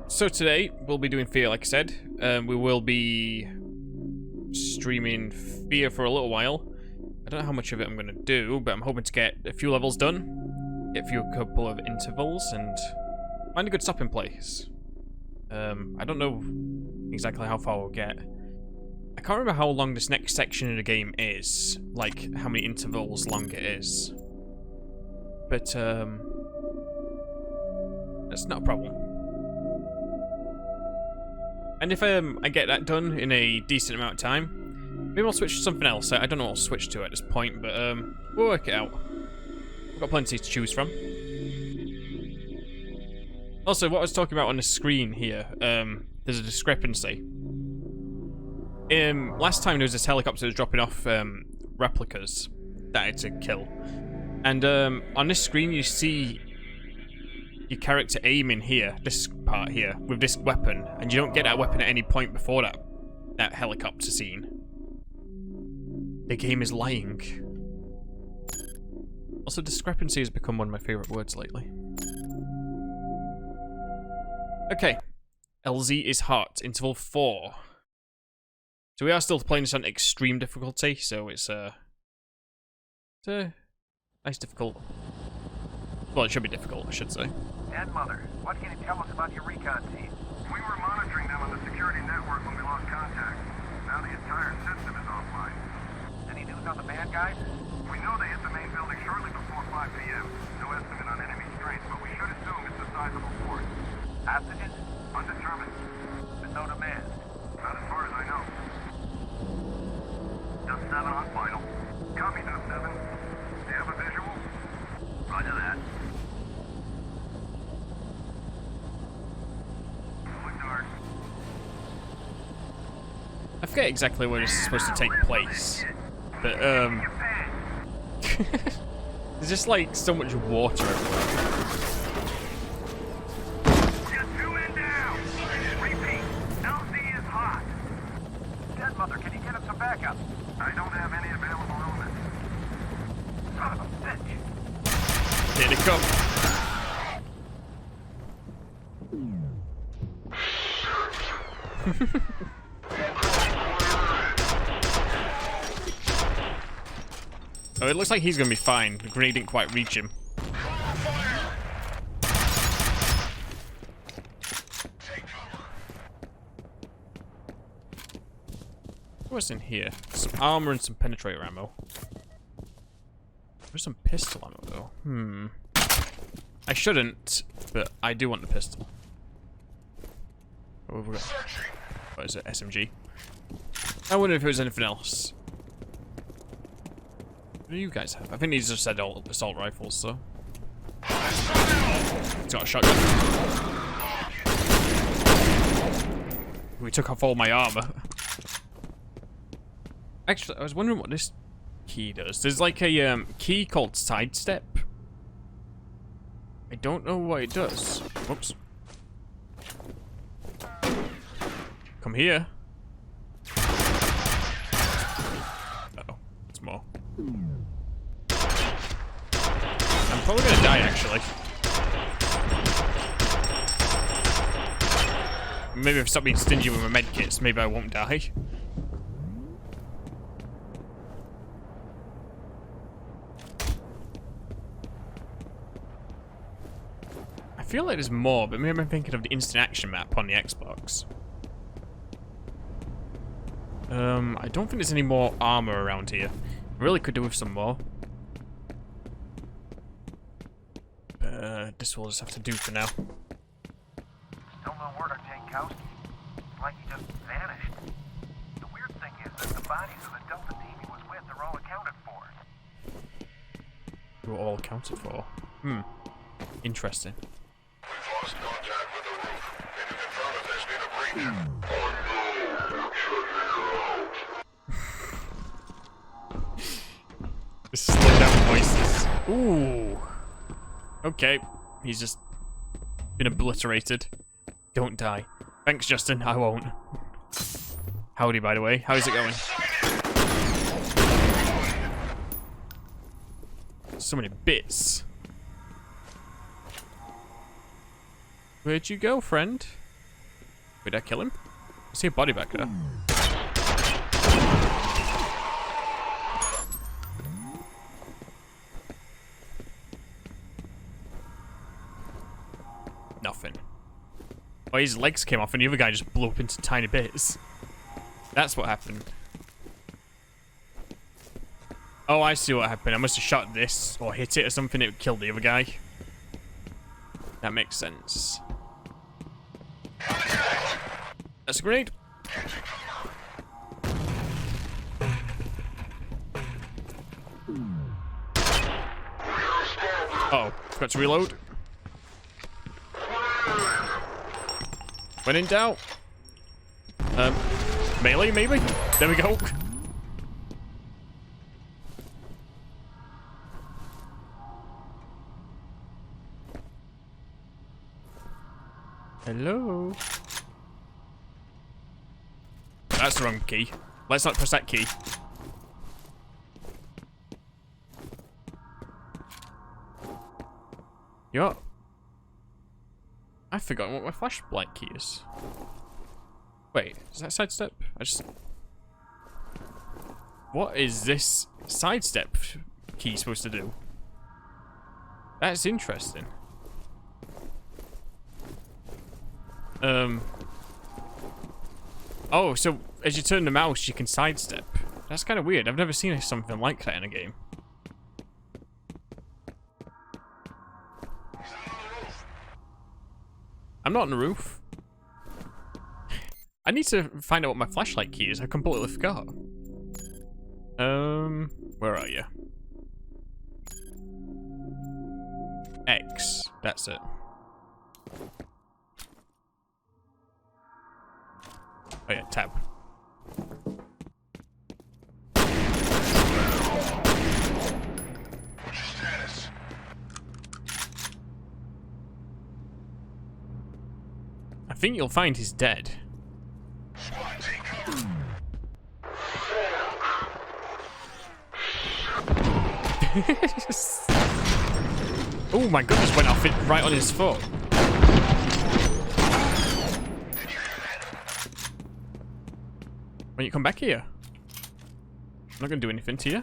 So today we'll be doing F.E.A.R, like I said. We will be streaming F.E.A.R for a little while. I don't know how much of it I'm going to do, but I'm hoping to get a few levels done, get a couple of intervals, and find a good stopping place. I don't know exactly how far we'll get. I can't remember how long this next section of the game is, like how many intervals long it is. But that's not a problem. And if I get that done in a decent amount of time, maybe I'll switch to something else. I don't know what I'll switch to at this point, but we'll work it out. We've got plenty to choose from. Also, what I was talking about on the screen here, there's a discrepancy. Last time there was this helicopter that was dropping off replicas that I had to kill. And on this screen you see your character aiming here, this part here, with this weapon, and you don't get that weapon at any point before that helicopter scene. The game is lying. Also, discrepancy has become one of my favourite words lately. Okay. LZ is hot. Interval 4. So we are still playing this on extreme difficulty, so it's a nice difficult. Well, it should be difficult, I should say. Dad, Mother, what can you tell us about your Recon team? We were monitoring them on the security network when we lost contact. Now the entire system is offline. Any news on the bad guys? We know they hit the main building shortly before 5 p.m. No estimate on enemy strength, but we should assume it's a sizable force. Hostages? Undetermined. With no demand. Not as far as I know. Dust 7 on final. Copy, Dust 7. Do you have a visual? Roger that. I forget exactly where this is supposed to take place, but there's just like so much water everywhere. Get 2 in down. Repeat. LZ is hot. Dad, Mother, can you get us some backup? I don't have any available elements. Son of a bitch. Here they come. Oh, it looks like he's gonna be fine. The grenade didn't quite reach him. What's in here? Some armor and some penetrator ammo. There's some pistol ammo though. I shouldn't, but I do want the pistol. What have we got? What is it? SMG. I wonder if there was anything else. What do you guys have? I think these just said assault rifles, so. He's got a shotgun. We took off all my armor. Actually, I was wondering what this key does. There's like a key called sidestep. I don't know what it does. Whoops. Come here. Uh-oh. It's more. I'm probably gonna die, actually. Maybe if I stop being stingy with my medkits, maybe I won't die. I feel like there's more, but maybe I'm thinking of the instant action map on the Xbox. I don't think there's any more armor around here. I really could do with some more. This will just have to do for now. Still no word on Jankowski. It's like he just vanished. The weird thing is that the bodies of the Delta team he was with are all accounted for. They were all accounted for. Interesting. We've lost contact with the roof. Can you confirm if there's been a breach? Slow down voices. Ooh. Okay. He's just been obliterated. Don't die. Thanks, Justin. I won't. Howdy, by the way. How's it going? So many bits. Where'd you go, friend? Did I kill him? I see a body back there. Nothing. Oh, his legs came off and the other guy just blew up into tiny bits. That's what happened. Oh, I see what happened. I must have shot this or hit it or something. It would kill the other guy. That makes sense. That's a grenade. Uh-oh, forgot to reload. When in doubt. Melee, maybe? There we go. Hello? That's the wrong key. Let's not press that key. You know what? I've forgotten what my flashlight key is. Wait, is that sidestep? What is this sidestep key supposed to do? That's interesting. Oh, so as you turn the mouse, you can sidestep. That's kind of weird. I've never seen something like that in a game. I'm not on the roof. I need to find out what my flashlight key is. I completely forgot. Where are you? X. That's it. Oh yeah, tab. What's your status? I think you'll find he's dead. Squad, take cover. Oh my goodness, went off it right on his foot. When you come back here, I'm not gonna do anything to you.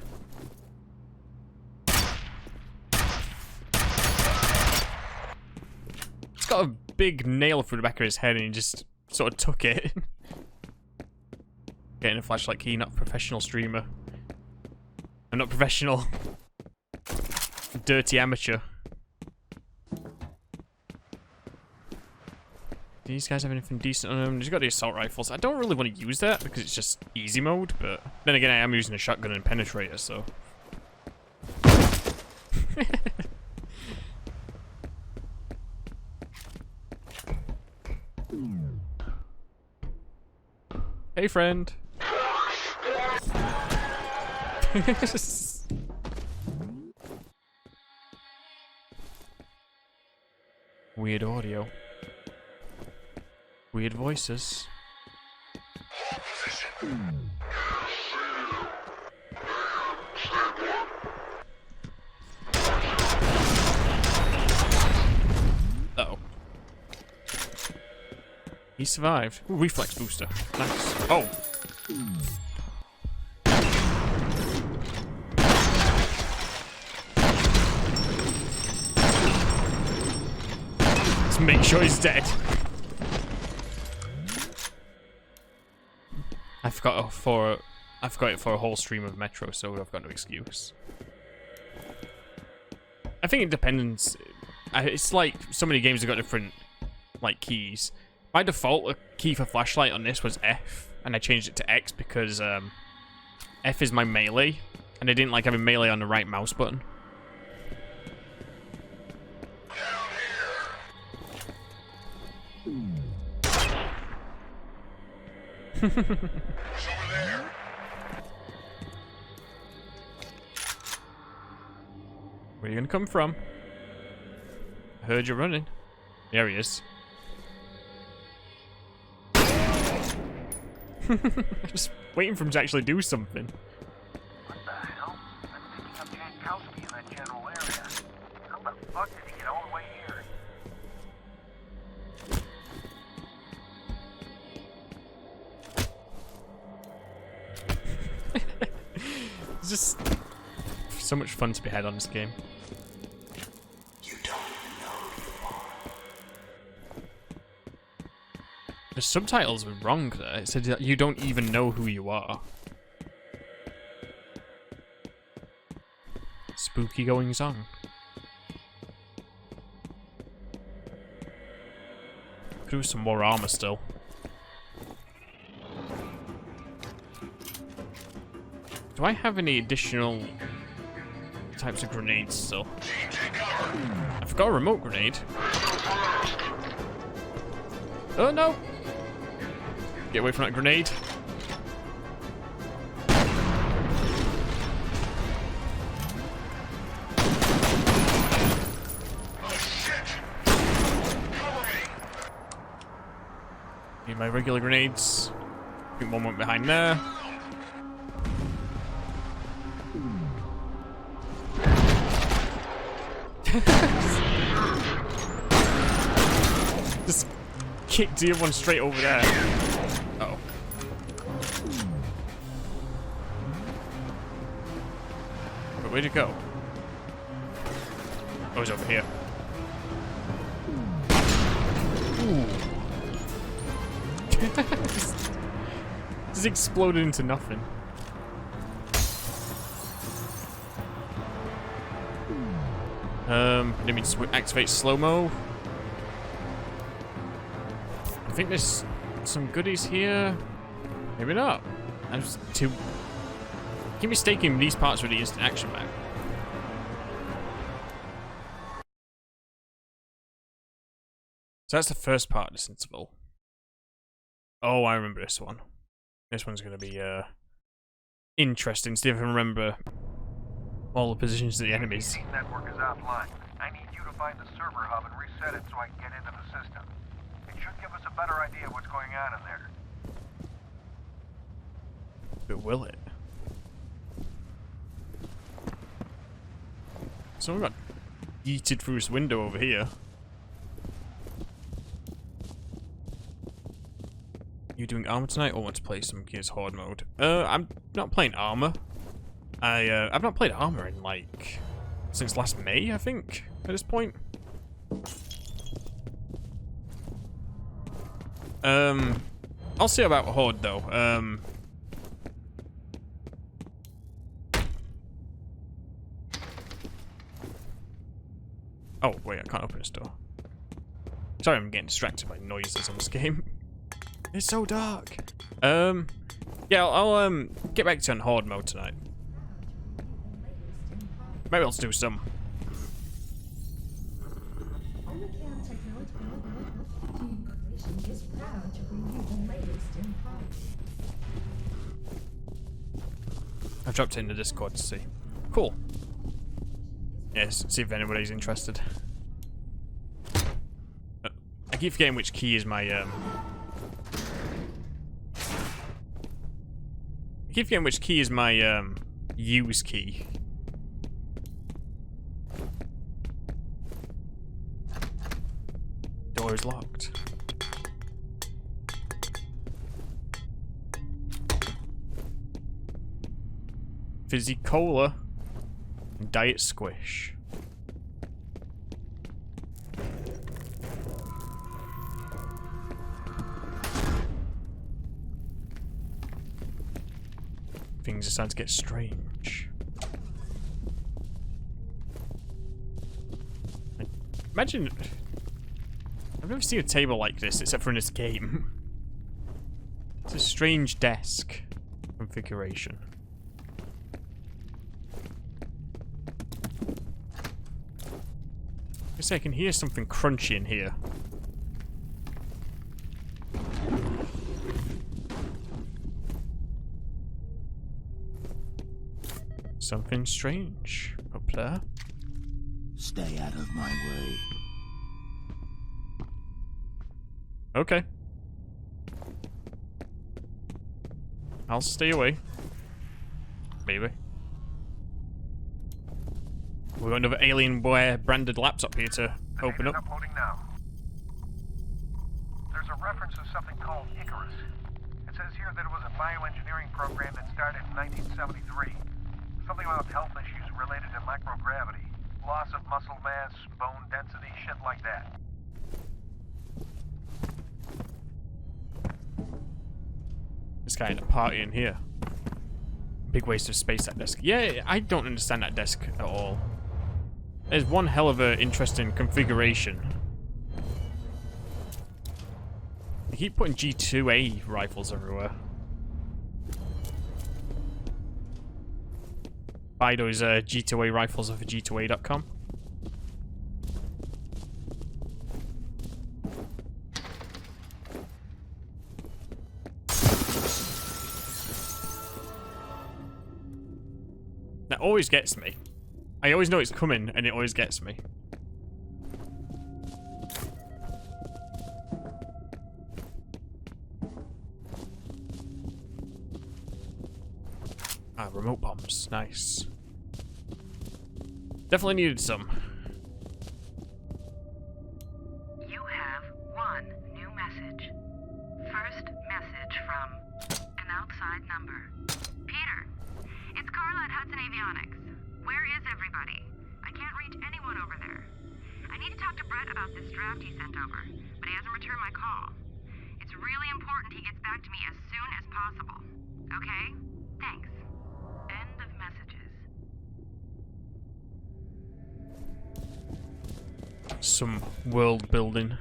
He's got a big nail through the back of his head and he just sort of took it. Getting a flashlight key, not a professional streamer. I'm not professional. Dirty amateur. Do these guys have anything decent on them? Just got the assault rifles. I don't really want to use that because it's just easy mode, but then again, I am using a shotgun and penetrator, so. Hey, friend. Weird audio. Weird voices. Uh-oh. He survived. Ooh, reflex booster. Nice. Oh. Let's make sure he's dead. I forgot it for a whole stream of Metro, so I've got no excuse. I think it depends. It's like so many games have got different like keys. By default, a key for flashlight on this was F, and I changed it to X because F is my melee, and I didn't like having melee on the right mouse button. Where are you gonna come from? I heard you running. There he is. Just waiting for him to actually do something. What the hell? I'm picking up Jankowski in that general area. How the fuck did he get all the way here? just so much fun to be had on this game. You don't know who you are. The subtitles were wrong there. It said that you don't even know who you are. Spooky goings on. Could do some more armor still. Do I have any additional types of grenades still? I forgot a remote grenade. Oh no! Get away from that grenade. Need my regular grenades. I think one went behind there. Just kicked the other one straight over there. Uh-oh. But where'd it go? Oh, it's over here. Ooh. Just exploded into nothing. Let me activate slow-mo. I think there's some goodies here. Maybe not. I'm just too... keep mistaking these parts for the instant action back. So that's the first part of this interval. Oh, I remember this one. This one's going to be interesting. See if I can remember all the positions of the enemies. The network is offline. I need you to find the server hub and reset it so I can get into the system. It should give us a better idea of what's going on in there. But will it? So we got yeeted through this window over here. You doing armor tonight, or want to play some Gears Horde mode? I'm not playing armor. I've not played armor in like since last May, I think. At this point. I'll see about Horde though. Oh wait, I can't open this door. Sorry, I'm getting distracted by noises on this game. It's so dark. Yeah, I'll get back to on Horde mode tonight. Maybe I'll do some. Armacham Technology Corporation is proud to bring you the latest in products. I've dropped it in the Discord to see. Cool. Yes, see if anybody's interested. I keep forgetting which key is my I keep forgetting which key is my use key. Door is locked. Fizzy cola and diet squish. Things are starting to get strange. Imagine... I've never seen a table like this except for in this game. It's a strange desk configuration. I guess I can hear something crunchy in here. Something strange up there. Stay out of my way. Okay. I'll stay away. Maybe. We've got another Alienware branded laptop here to open up. Uploading now. There's a reference to something called Icarus. It says here that it was a bioengineering program that started in 1973. Something about health issues related to microgravity. Loss of muscle mass, bone density, shit like that. This guy in a party in here. Big waste of space, that desk. Yeah, I don't understand that desk at all. There's one hell of a interesting configuration. They keep putting G2A rifles everywhere. Buy those G2A rifles off of G2A.com. That always gets me. I always know it's coming, and it always gets me. Ah, remote bombs. Nice. Definitely needed some. You have one new message. First message from an outside number. Peter, it's Carla at Hudson Avionics. Where is everybody? I can't reach anyone over there. I need to talk to Brett about this draft he sent over, but he hasn't returned my call. It's really important he gets back to me as soon as possible. Okay? Thanks. End of messages. Some world building.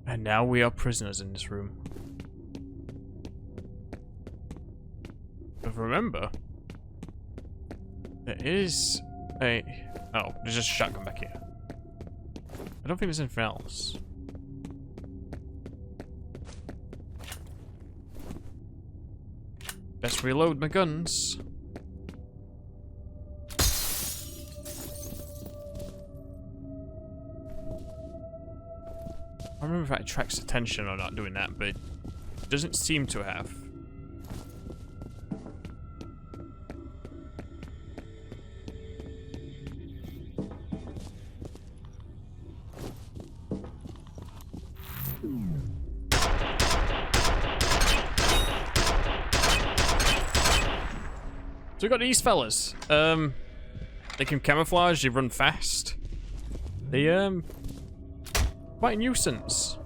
And now we are prisoners in this room. But remember, there is a... Oh, there's just a shotgun back here. I don't think there's anything else. Best reload my guns. I don't remember if that attracts attention or not doing that, but it doesn't seem to have. So we got these fellas. They can camouflage, they run fast. They quite a nuisance.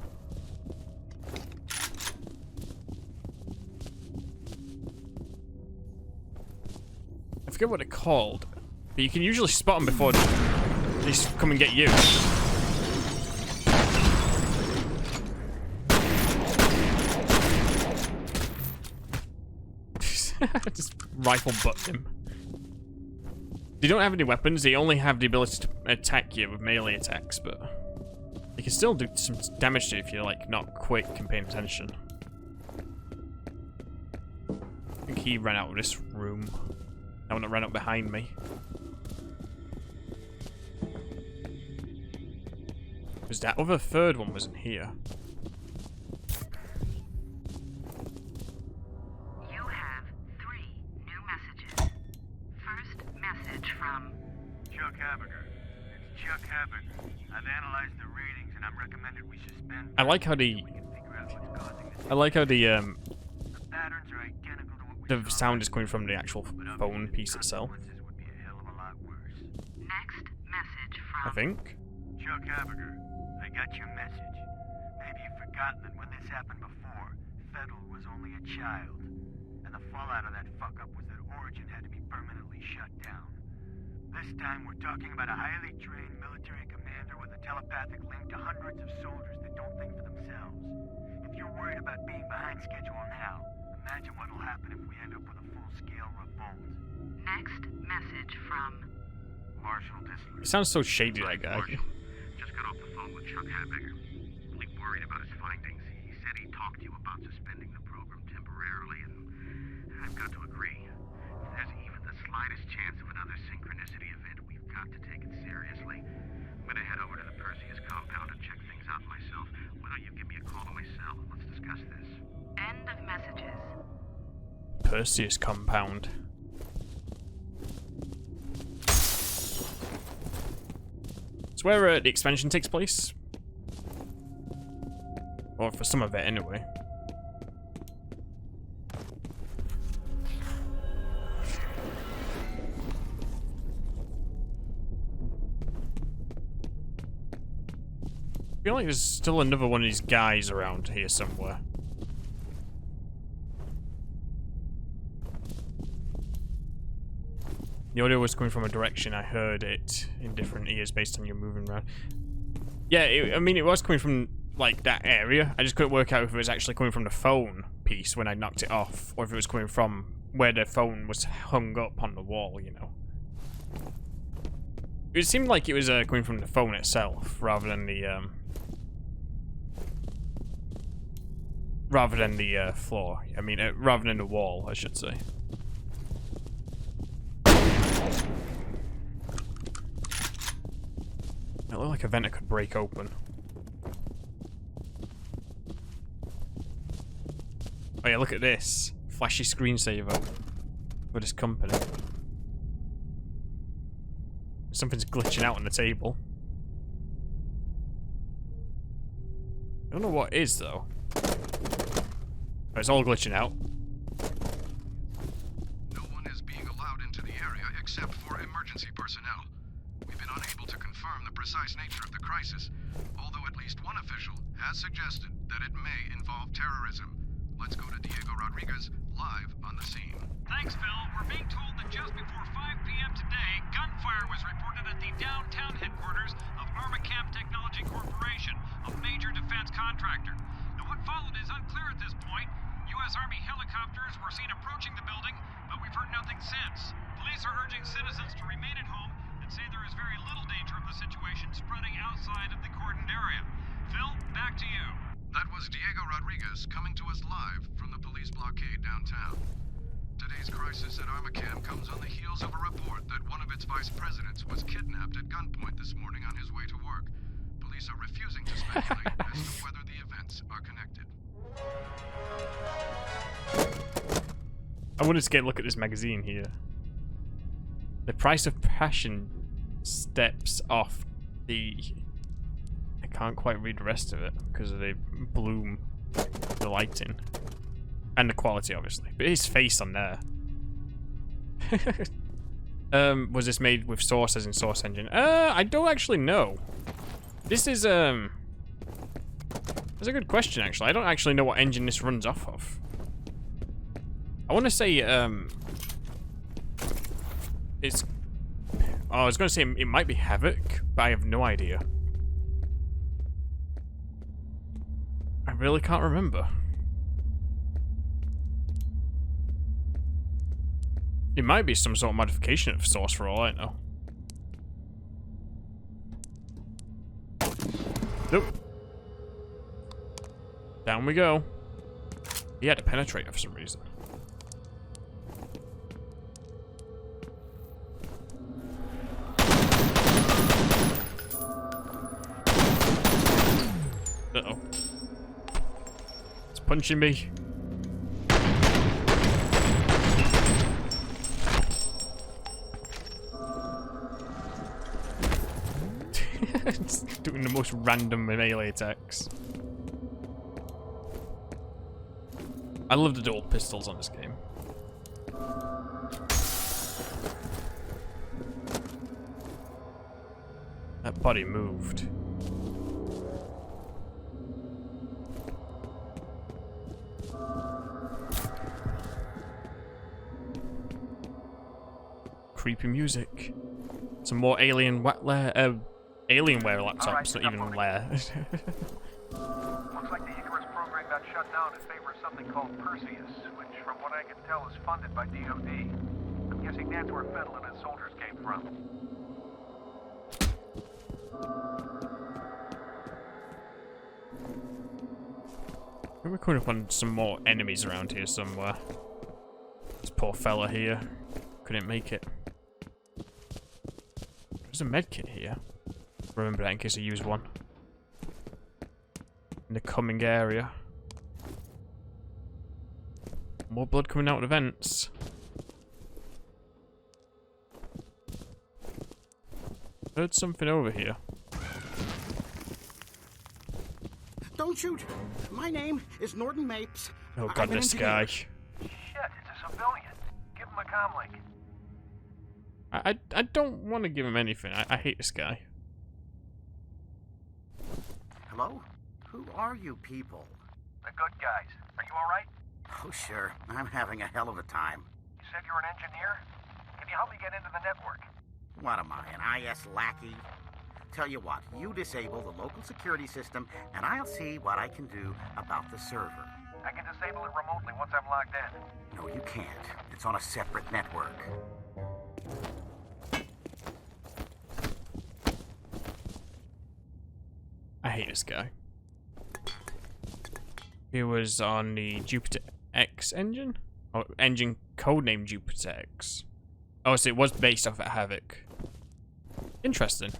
I forget what they're called, but you can usually spot them before they come and get you. Just rifle butt him. They don't have any weapons, they only have the ability to attack you with melee attacks, but they can still do some damage to you if you're like not quick and paying attention. I think he ran out of this room. That one that ran up behind me. Because that other third one wasn't here. I like how the sound is coming from the actual phone piece itself. Next message from... I think. Chuck Haberger, I got your message. Maybe you've forgotten that when this happened before, Fettel was only a child. And the fallout of that fuck-up was that Origin had to be permanently shut down. This time we're talking about a highly trained military commander with a telepathic link to hundreds of soldiers that don't think for themselves. If you're worried about being behind schedule now, imagine what'll happen if we end up with a full-scale revolt. Next message from... Marshal Disler. It sounds so shady, that guy. Marshal, just got off the phone with Chuck Haberger. Really worried about his findings. He said he talked to you about suspending the program temporarily, and I've got to agree. If there's even the slightest chance of another synchronicity event, we've got to take it seriously. I'm gonna head over to the Perseus compound and check things out myself. Why don't you give me a call on my cell and let's discuss this. End of messages. Perseus compound. It's where the expansion takes place. Or for some of it, anyway. feel like there's still another one of these guys around here somewhere. The audio was coming from a direction. I heard it in different ears based on you moving around. Yeah, I mean, it was coming from, like, that area. I just couldn't work out if it was actually coming from the phone piece when I knocked it off, or if it was coming from where the phone was hung up on the wall, you know. It seemed like it was coming from the phone itself, rather than the floor. I mean, rather than the wall, I should say. It looked like a vent could break open. Oh yeah, look at this. Flashy screensaver for this company. Something's glitching out on the table. I don't know what it is though. Oh, it's all glitching out. No one is being allowed into the area except for emergency personnel. We've been unable to confirm the precise nature of the crisis, although at least one official has suggested that it may involve terrorism. Let's go to Diego Rodriguez, live on the scene. Thanks, Phil. We're being told that just before 5 p.m. today, gunfire was reported at the downtown headquarters of Armacham Technology Corporation, a major defense contractor. Now, what followed is unclear at this point. U.S. Army helicopters were seen approaching the building, but we've heard nothing since. Police are urging citizens to remain at home and say there is very little danger of the situation spreading outside of the cordoned area. Phil, back to you. That was Diego Rodriguez coming to us live from the police blockade downtown. Today's crisis at Armacham comes on the heels of a report that one of its vice presidents was kidnapped at gunpoint this morning on his way to work. Police are refusing to speculate as to whether the events are connected. I wanted to get a look at this magazine here. The price of passion steps off the... I can't quite read the rest of it because of the bloom, the lighting, and the quality, obviously. But his face on there. Was this made with Source as in Source Engine? I don't actually know. This is that's a good question actually. I don't actually know what engine this runs off of. I want to say it's. Oh, I was going to say it might be Havoc, but I have no idea. I really can't remember. It might be some sort of modification of Source for all I know. Nope. Down we go. He had to penetrate for some reason. Uh-oh. It's punching me. It's doing the most random melee attacks. I love the dual pistols on this game. That body moved. Creepy music. Some more Alienware laptops, not even Lair. Looks like the Icarus program got shut down in favor of something called Perseus, which, from what I can tell, is funded by DoD. I'm guessing that's where Fettel and his soldiers came from. I think we're coming up on some more enemies around here somewhere. This poor fella here couldn't make it. There's a medkit here. Remember that in case I use one. In the coming area. More blood coming out of the vents. Heard something over here. Don't shoot! My name is Norton Mapes. Oh god, this guy. Shit, it's a civilian. Give him a comm link. I don't want to give him anything. I hate this guy. Hello? Who are you people? The good guys. Are you alright? Oh, sure. I'm having a hell of a time. You said you're an engineer? Can you help me get into the network? What am I, an IS lackey? Tell you what, you disable the local security system, and I'll see what I can do about the server. I can disable it remotely once I'm logged in. No, you can't. It's on a separate network. I hate this guy. He was on the Jupiter X engine? Oh, engine codenamed Jupiter X. Oh, so it was based off at Havoc. Interesting.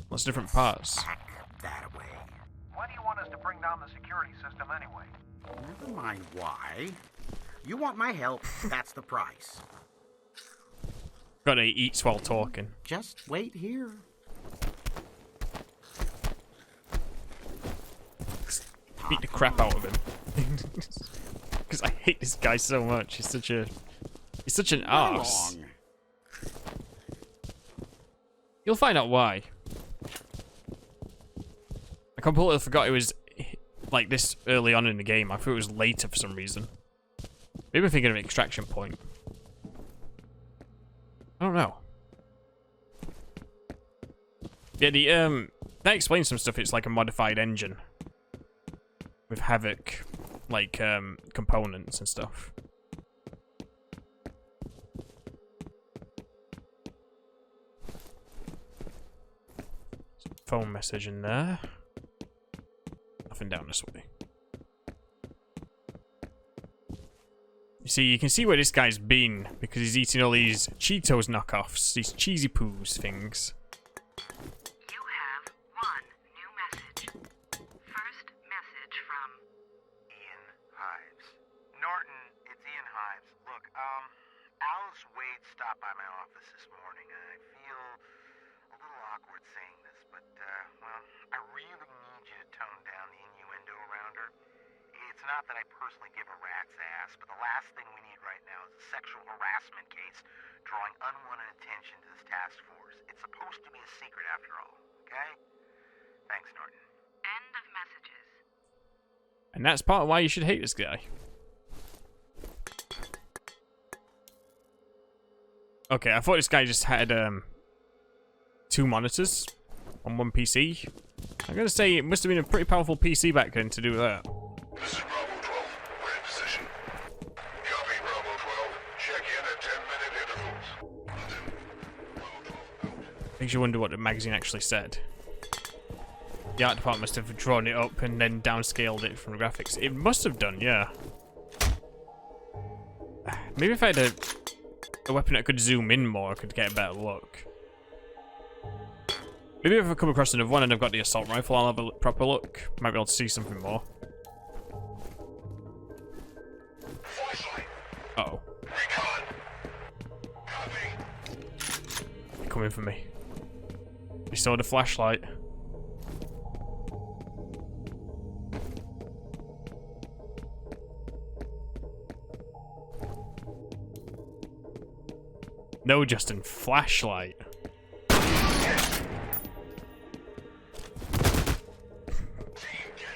Lots of different parts. Pack that away. Why do you want us to bring down the security system anyway? Never mind why. You want my help, that's the price. Gotta eat while talking. Just wait here. Beat the crap out of him. Because I hate this guy so much. He's such an arse. You'll find out why. I completely forgot it was like this early on in the game. I thought it was later for some reason. Maybe I'm thinking of an extraction point. I don't know. Yeah, that explains some stuff. It's like a modified engine with Havoc, like, components and stuff. Phone message in there. Nothing down this way. You see, you can see where this guy's been because he's eating all these Cheetos knockoffs, these cheesy poos things. You have one new message. First message from Ian Hives. Norton, it's Ian Hives. Look, Alice Wade stopped by my office this morning. I feel a little awkward saying this, but, well, I really need you to tone down the innuendo around her. It's not that I personally give a rat's ass, but the last thing we need right now is a sexual harassment case drawing unwanted attention to this task force. It's supposed to be a secret after all, okay? Thanks, Norton. end of messages. And that's part of why you should hate this guy. Okay, I thought this guy just had two monitors on one PC. I'm gonna say it must have been a pretty powerful PC back then to do that. This is Bravo 12. We're in position. Copy, Bravo 12. Check in at 10-minute intervals. Bravo 12 out. Makes you wonder what the magazine actually said. The art department must have drawn it up and then downscaled it from the graphics. It must have done, yeah. Maybe if I had a weapon that could zoom in more, I could get a better look. Maybe if I come across another one and I've got the assault rifle, I'll have a proper look. Might be able to see something more. Flashlight. Uh-oh. Recon. Copy. They're coming for me. They saw the flashlight. No, Justin, flashlight.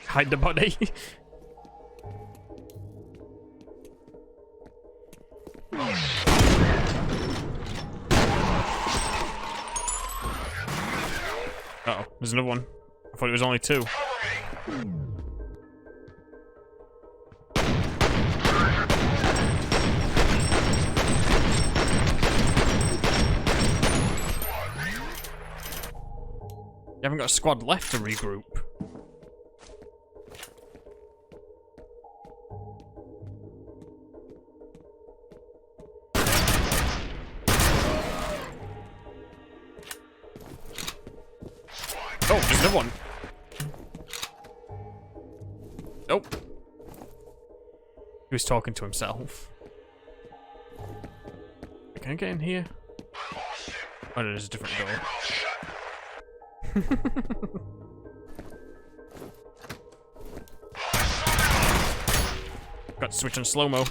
Hide the body. Uh-oh, there's another one. I thought it was only two. You haven't got a squad left to regroup. Oh, there's another one. Nope. He was talking to himself. Can I get in here? Oh, no, there's a different door. Got to switch on slow-mo.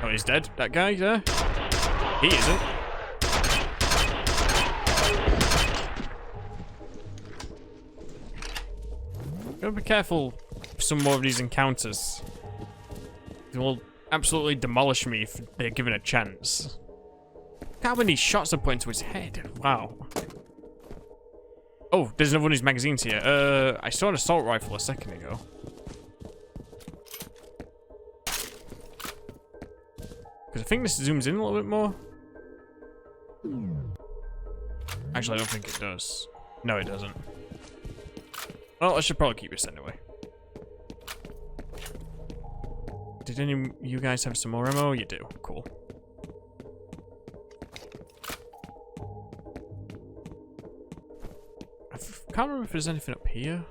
Oh, he's dead. That guy there? He isn't. Gotta be careful for some more of these encounters. They will absolutely demolish me if they're given a chance. Look how many shots are put into his head. Wow. Oh, there's another one of these magazines here. I saw an assault rifle a second ago. Because I think this zooms in a little bit more. Actually, I don't think it does. No, it doesn't. Well, I should probably keep this anyway. Did any of you guys have some more ammo? You do. Cool. I can't remember if there's anything up here.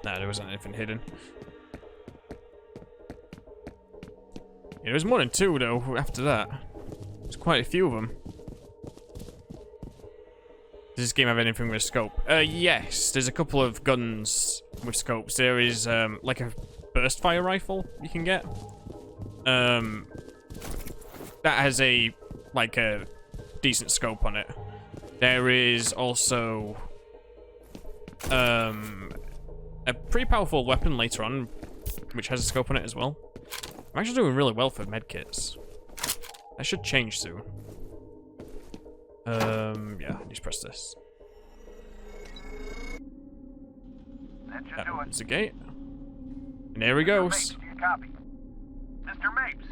No, there wasn't anything hidden. Yeah, there was more than two, though, after that. There's quite a few of them. Does this game have anything with a scope? Yes. There's a couple of guns with scopes. There is, like a burst fire rifle you can get. That has a decent scope on it. There is also, a pretty powerful weapon later on, which has a scope on it as well. I'm actually doing really well for medkits. That should change soon. Yeah, just press this. That should do it. It's a gate. And there he goes. Mapes, do you copy? Mr. Mapes!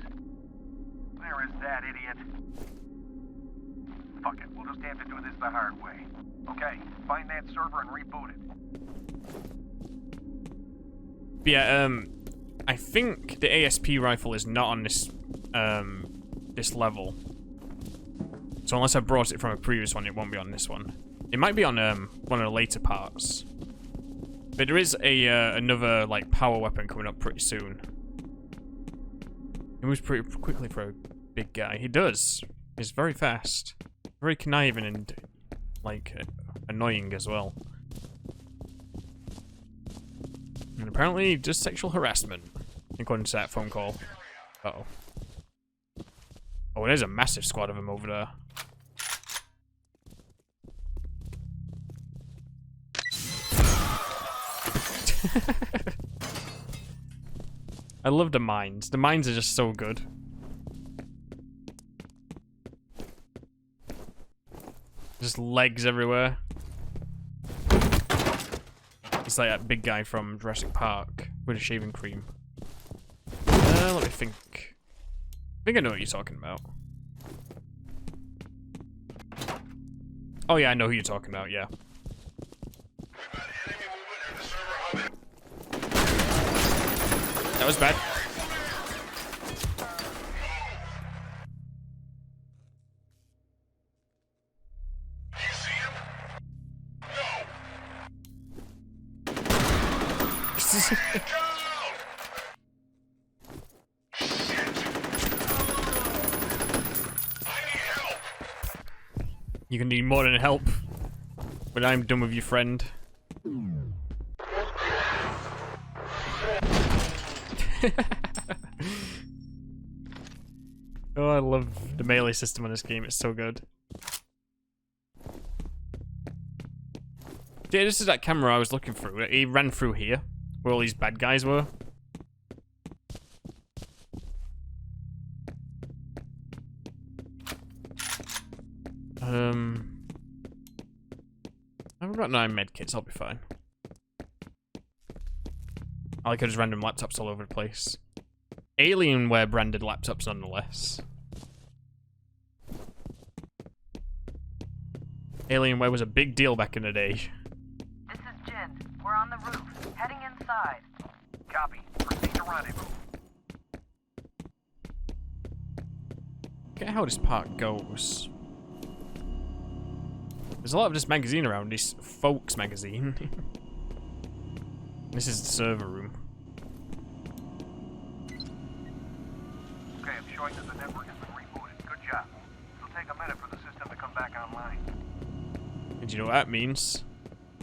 Where is that idiot? Fuck it, we'll just have to do this the hard way. Okay, find that server and reboot it. Yeah, I think the ASP rifle is not on this, this level. So unless I brought it from a previous one, it won't be on this one. It might be on, one of the later parts. But there is a, another, like, power weapon coming up pretty soon. He moves pretty quickly for a big guy. He does. He's very fast. Very conniving and, like, annoying as well. And apparently just sexual harassment, according to that phone call. Uh-oh. Oh, there's a massive squad of them over there. I love the mines. The mines are just so good. Just legs everywhere. It's like that big guy from Jurassic Park with a shaving cream. Let me think. I think I know what you're talking about. Oh yeah, I know who you're talking about, yeah. That was bad. You can need more than help, but I'm done with you, friend. Oh, I love the melee system on this game. It's so good. Yeah, this is that camera I was looking through. He ran through here, where all these bad guys were. I've got 9 medkits, I'll be fine. I like how there's random laptops all over the place. Alienware branded laptops nonetheless. Alienware was a big deal back in the day. This is Jin. We're on the roof, heading inside. Copy. Proceed to rendezvous. Look at how this part goes. There's a lot of this magazine around, this Folks magazine. This is the server room. Okay, I'm showing that the network has been rebooted. Good job. It'll take a minute for the system to come back online. And you know what that means?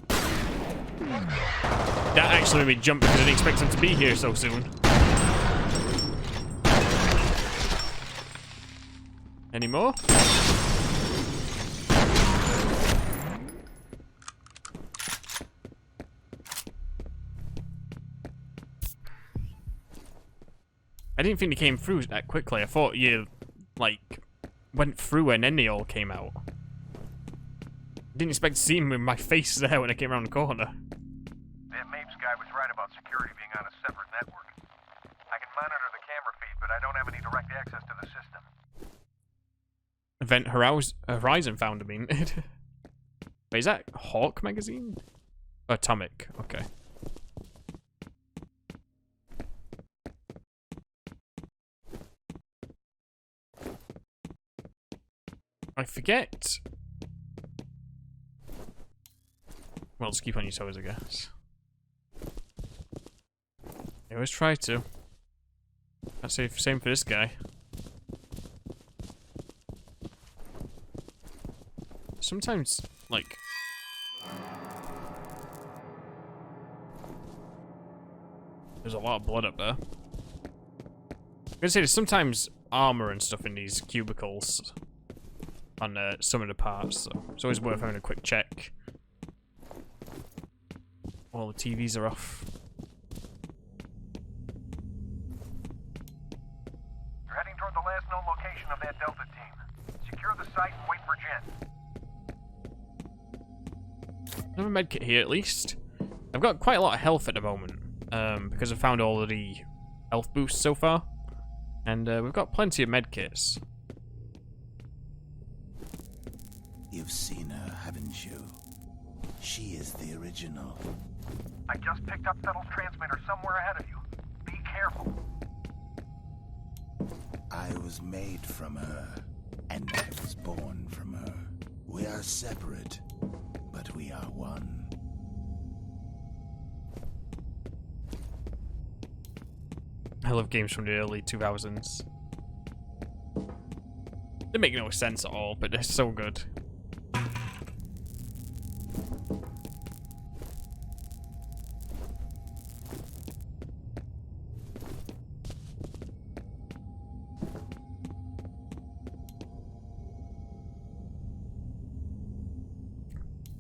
That actually made me jump because I didn't expect him to be here so soon. Any more? didn't think they came through that quickly. I thought you, like, went through and then they all came out. I didn't expect to see him with my face there when I came around the corner. That Mapes guy was right about security being on a separate network. I can monitor the camera feed, but I don't have any direct access to the system. Event Horizon found, I mean. Wait, is that Hawk magazine? Atomic, okay. I forget. Well, just keep on your toes, I guess. I always try to. I'd say same for this guy. Sometimes, like... There's a lot of blood up there. I'm gonna say there's sometimes armor and stuff in these cubicles. On some of the parts, so it's always worth having a quick check. All the TVs are off. You're heading toward the last known location of that Delta team. Secure the site and wait for Jen. I have a medkit here at least. I've got quite a lot of health at the moment, because I've found all of the health boosts so far. And we've got plenty of medkits. You've seen her, haven't you? She is the original. I just picked up Fettel's transmitter somewhere ahead of you. Be careful. I was made from her, and I was born from her. We are separate, but we are one. I love games from the early 2000s. They make no sense at all, but they're so good.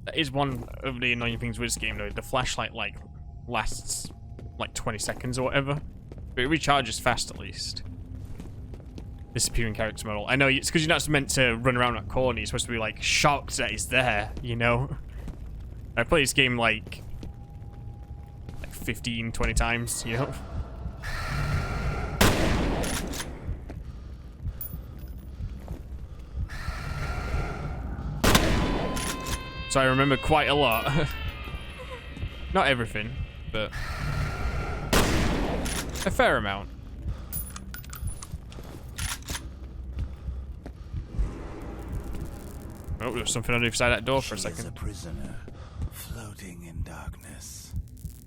That is one of the annoying things with this game, though. The flashlight, like, lasts, like, 20 seconds or whatever. But it recharges fast, at least. Disappearing character model. I know, it's because you're not meant to run around that corner. You're supposed to be, like, shocked that it's there, you know? I played this game, like 15, 20 times, you know? So I remember quite a lot. Not everything, but a fair amount. Oh, there's something on the other side of that door for a second. She is a prisoner, floating in darkness,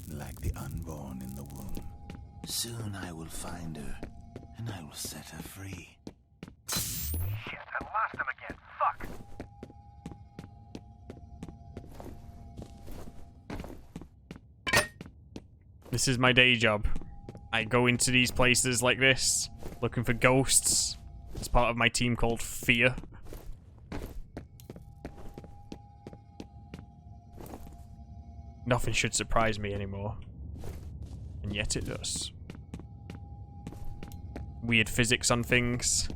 like the unborn in the womb. Soon I will find her, and I will set her free. Shit, I lost him again. Fuck. This is my day job. I go into these places like this, looking for ghosts. It's part of my team called F.E.A.R. Nothing should surprise me anymore. And yet it does. Weird physics on things.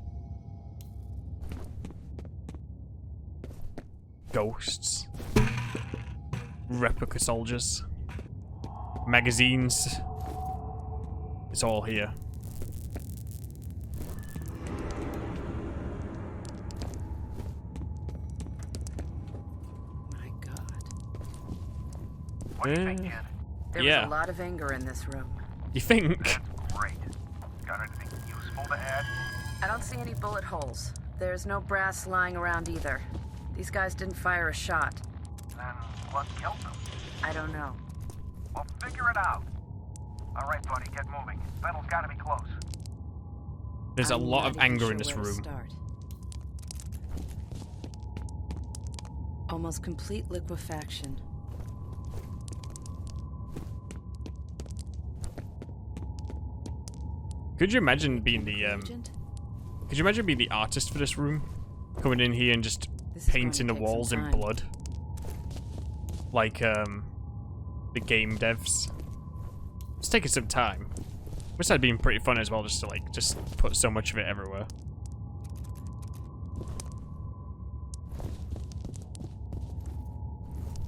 Ghosts. Replica soldiers. Magazines. It's all here. My God. What do you think, Jen? There was a lot of anger in this room. You think? That's great. Got anything useful to add? I don't see any bullet holes. There's no brass lying around either. These guys didn't fire a shot. Then what killed them? I don't know. Well, figure it out. All right, buddy, get moving. Battle's gotta be close. There's a I'm lot not of even anger sure in this where to room. start. Almost complete liquefaction. Could you imagine being the Agent? Could you imagine being the artist for this room? Coming in here and just This is going painting to the take some walls in time. blood. Like the game devs. It's taking some time. Which had been pretty fun as well, just to like just put so much of it everywhere.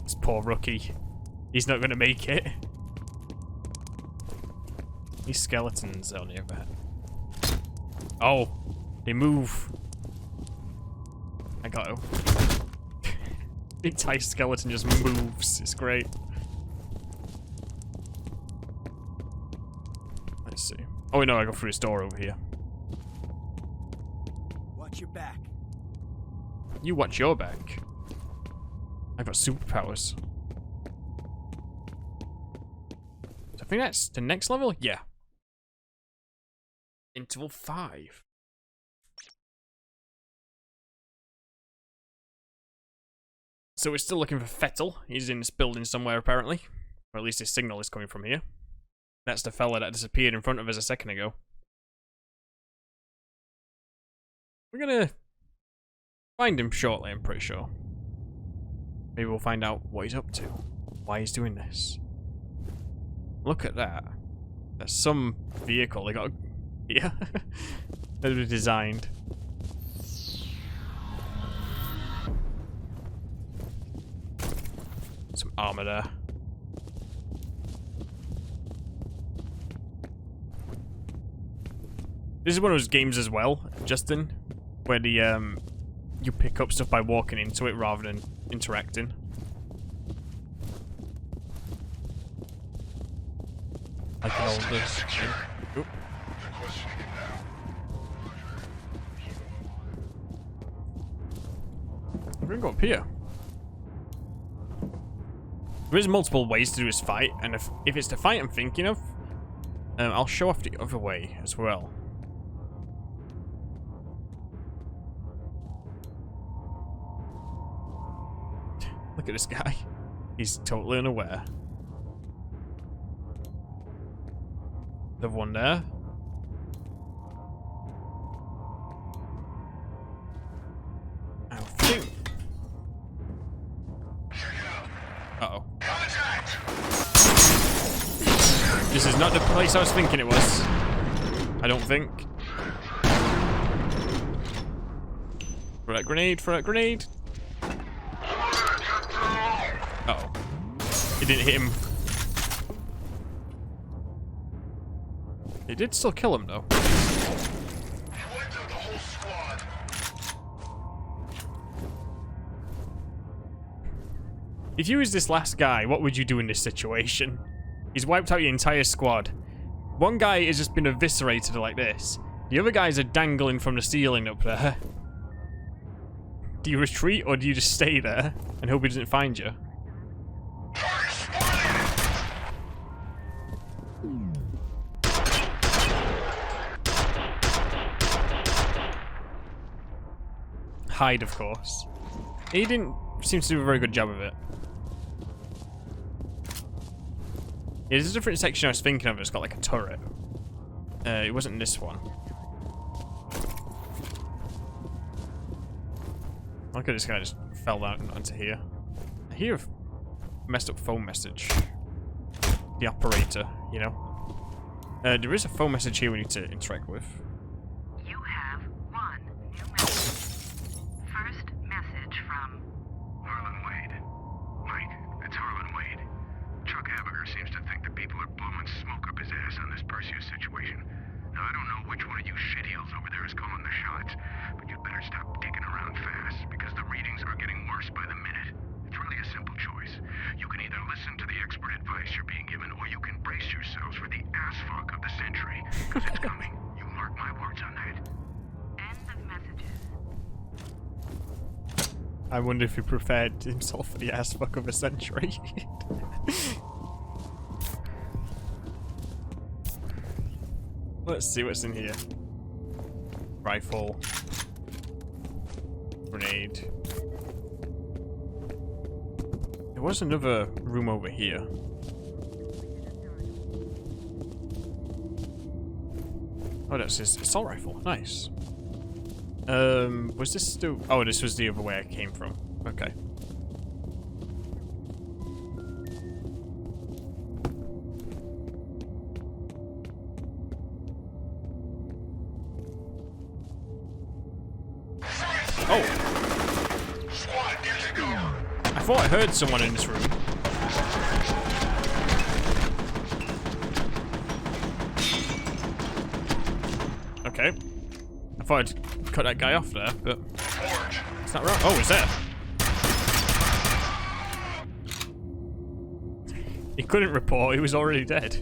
This poor rookie. He's not gonna make it. These skeletons on the other hand. Oh, they move. I got him. The entire skeleton just moves. It's great. Let's see. Oh no, I go through this door over here. Watch your back. You watch your back. I've got superpowers. So I think that's the next level? Yeah. Interval 5. So we're still looking for F.E.A.R. He's in this building somewhere apparently. Or at least his signal is coming from here. That's the fella that disappeared in front of us a second ago. We're gonna find him shortly, I'm pretty sure. Maybe we'll find out what he's up to. Why he's doing this. Look at that. That's some vehicle they got here. That was designed. Some armor there. This is one of those games as well, Justin, where the you pick up stuff by walking into it rather than interacting. Like an older game. Oop. We're gonna go up here. There is multiple ways to do this fight, and if it's the fight I'm thinking of, I'll show off the other way as well. Look at this guy. He's totally unaware. The one there. I think. Uh-oh. This is not the place I was thinking it was. I don't think. Throw that grenade, throw that grenade. Uh-oh. It didn't hit him. It did still kill him, though. If you was this last guy, what would you do in this situation? He's wiped out your entire squad. One guy has just been eviscerated like this. The other guys are dangling from the ceiling up there. Do you retreat or do you just stay there and hope he doesn't find you? Hide, of course. He didn't seem to do a very good job of it. Yeah, there's a different section I was thinking of. It's got like a turret. It wasn't this one. Look at this guy just fell down onto here. I hear a messed up phone message. The operator, you know. There is a phone message here we need to interact with. You have one new message. First message from Harlan Wade. Mike, it's Harlan Wade. Chuck Habiger seems to think that people are blowing smoke up his ass on this Perseus situation. Now, I don't know which one of you shitheels over there is calling the shots, but you'd better stop digging around fast, because the readings are getting worse by the minute. It's really a simple choice. You can either listen to the expert advice you're being given, or you can brace yourselves for the ass fuck of the century, because it's coming. You mark my words on that. end of messages. I wonder if he prepared himself for the ass fuck of a century. Let's see what's in here. Rifle. Grenade. There was another room over here. Oh, that's his assault rifle. Nice. Was this still... Oh, this was the other way I came from. Okay. Oh. I thought I heard someone in this room. Okay. I thought I'd cut that guy off there, but it's not right. Oh, he's there. He couldn't report, he was already dead.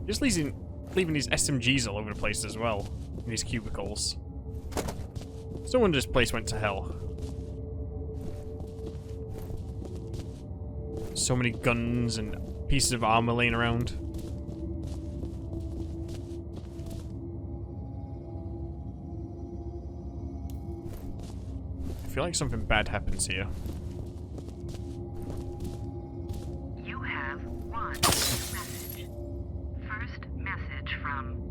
Just leaving these SMGs all over the place as well, in these cubicles. No wonder this place went to hell. So many guns and pieces of armor laying around. I feel like something bad happens here. You have one message. First message from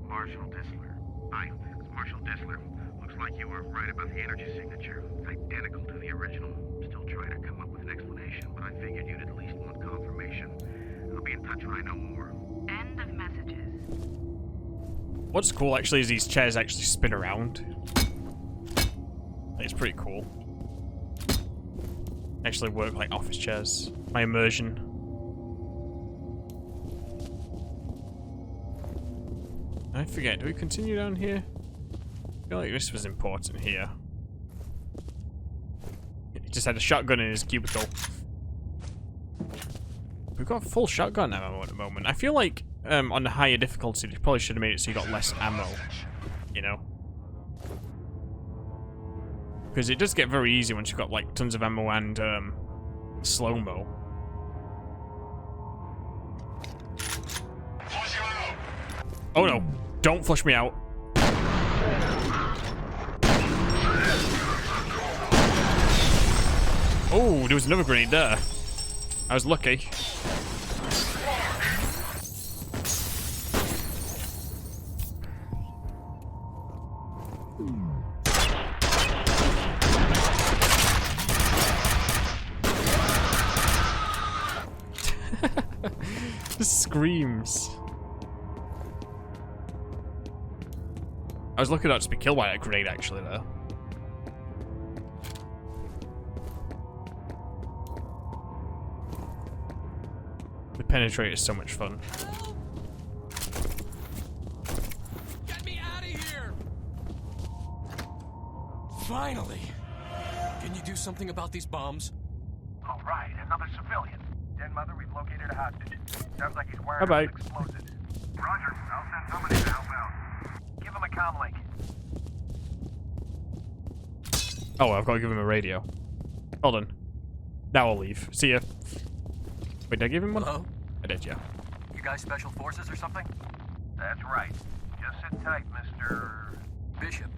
Marshal Disler. Hi, it's Marshal Disler. Looks like you were right about the energy signature. It's identical to the original. Still trying to come up with an explanation, but I figured you'd at least want confirmation. I'll be in touch when I know more. end of messages. What's cool actually is these chairs actually spin around. It's pretty cool. Actually work like office chairs. My immersion. I forget, do we continue down here? I feel like this was important here. He just had a shotgun in his cubicle. We've got a full shotgun ammo at the moment. I feel like on the higher difficulty, they probably should have made it so you got less ammo. You know? Because it does get very easy once you've got like tons of ammo and slow-mo. Oh no, don't flush me out. Oh, there was another grenade there. I was lucky. Just screams. I was lucky not to be killed by a grenade actually there. The penetrator is so much fun. Get me out of here! Finally! Can you do something about these bombs? All right, another civilian. Den Mother, we've located a hostage. Sounds like he's wearing Bye-bye. explosives. Roger, I'll send somebody to help out. Give him a comm link. Oh, I've got to give him a radio. Hold on. Now I'll leave. See ya. Wait, did I give him one? Hello? I did, yeah. You guys special forces or something? That's right. Just sit tight, Mr. Bishop.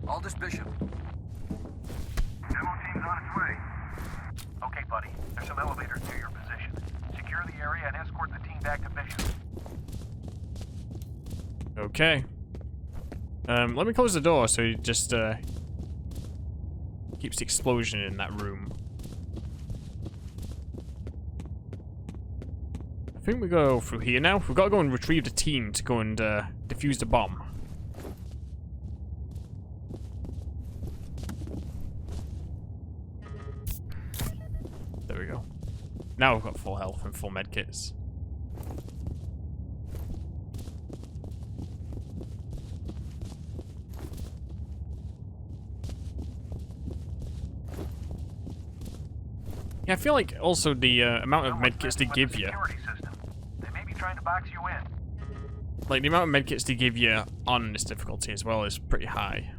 Aldous Bishop. Demo team's on its way. Okay, buddy. There's some elevators near your position. Secure the area and escort the team back to Bishop. Okay. Let me close the door so he just keeps the explosion in that room. I think we go through here now. We've got to go and retrieve the team to go and defuse the bomb. There we go. Now we've got full health and full medkits. Yeah, I feel like also the amount of medkits they give you, They may be trying to box you in. like the amount of medkits they give you on this difficulty as well is pretty high.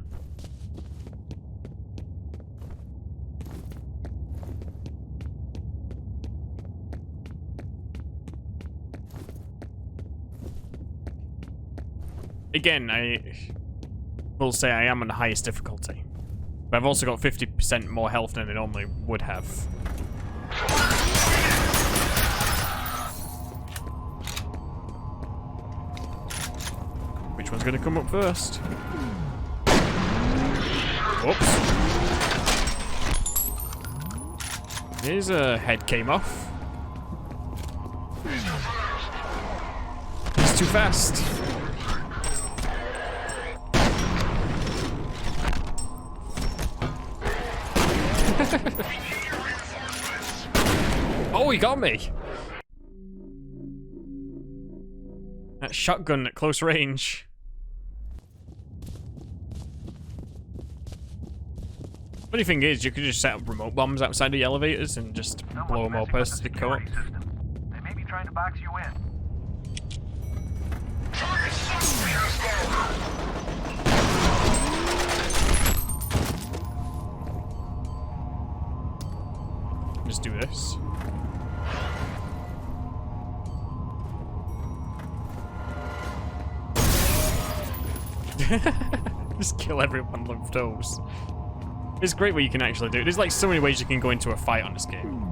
Again, I will say I am on the highest difficulty, but I've also got 50% more health than I normally would have. Which one's going to come up first? Whoops. His head came off. He's too fast. Oh, he got me! That shotgun at close range. Funny thing is, you could just set up remote bombs outside the elevators and just blow them all past the co-op. They may be trying to box you in. Just do this. Just kill everyone with those. It's great what you can actually do. There's like so many ways you can go into a fight on this game.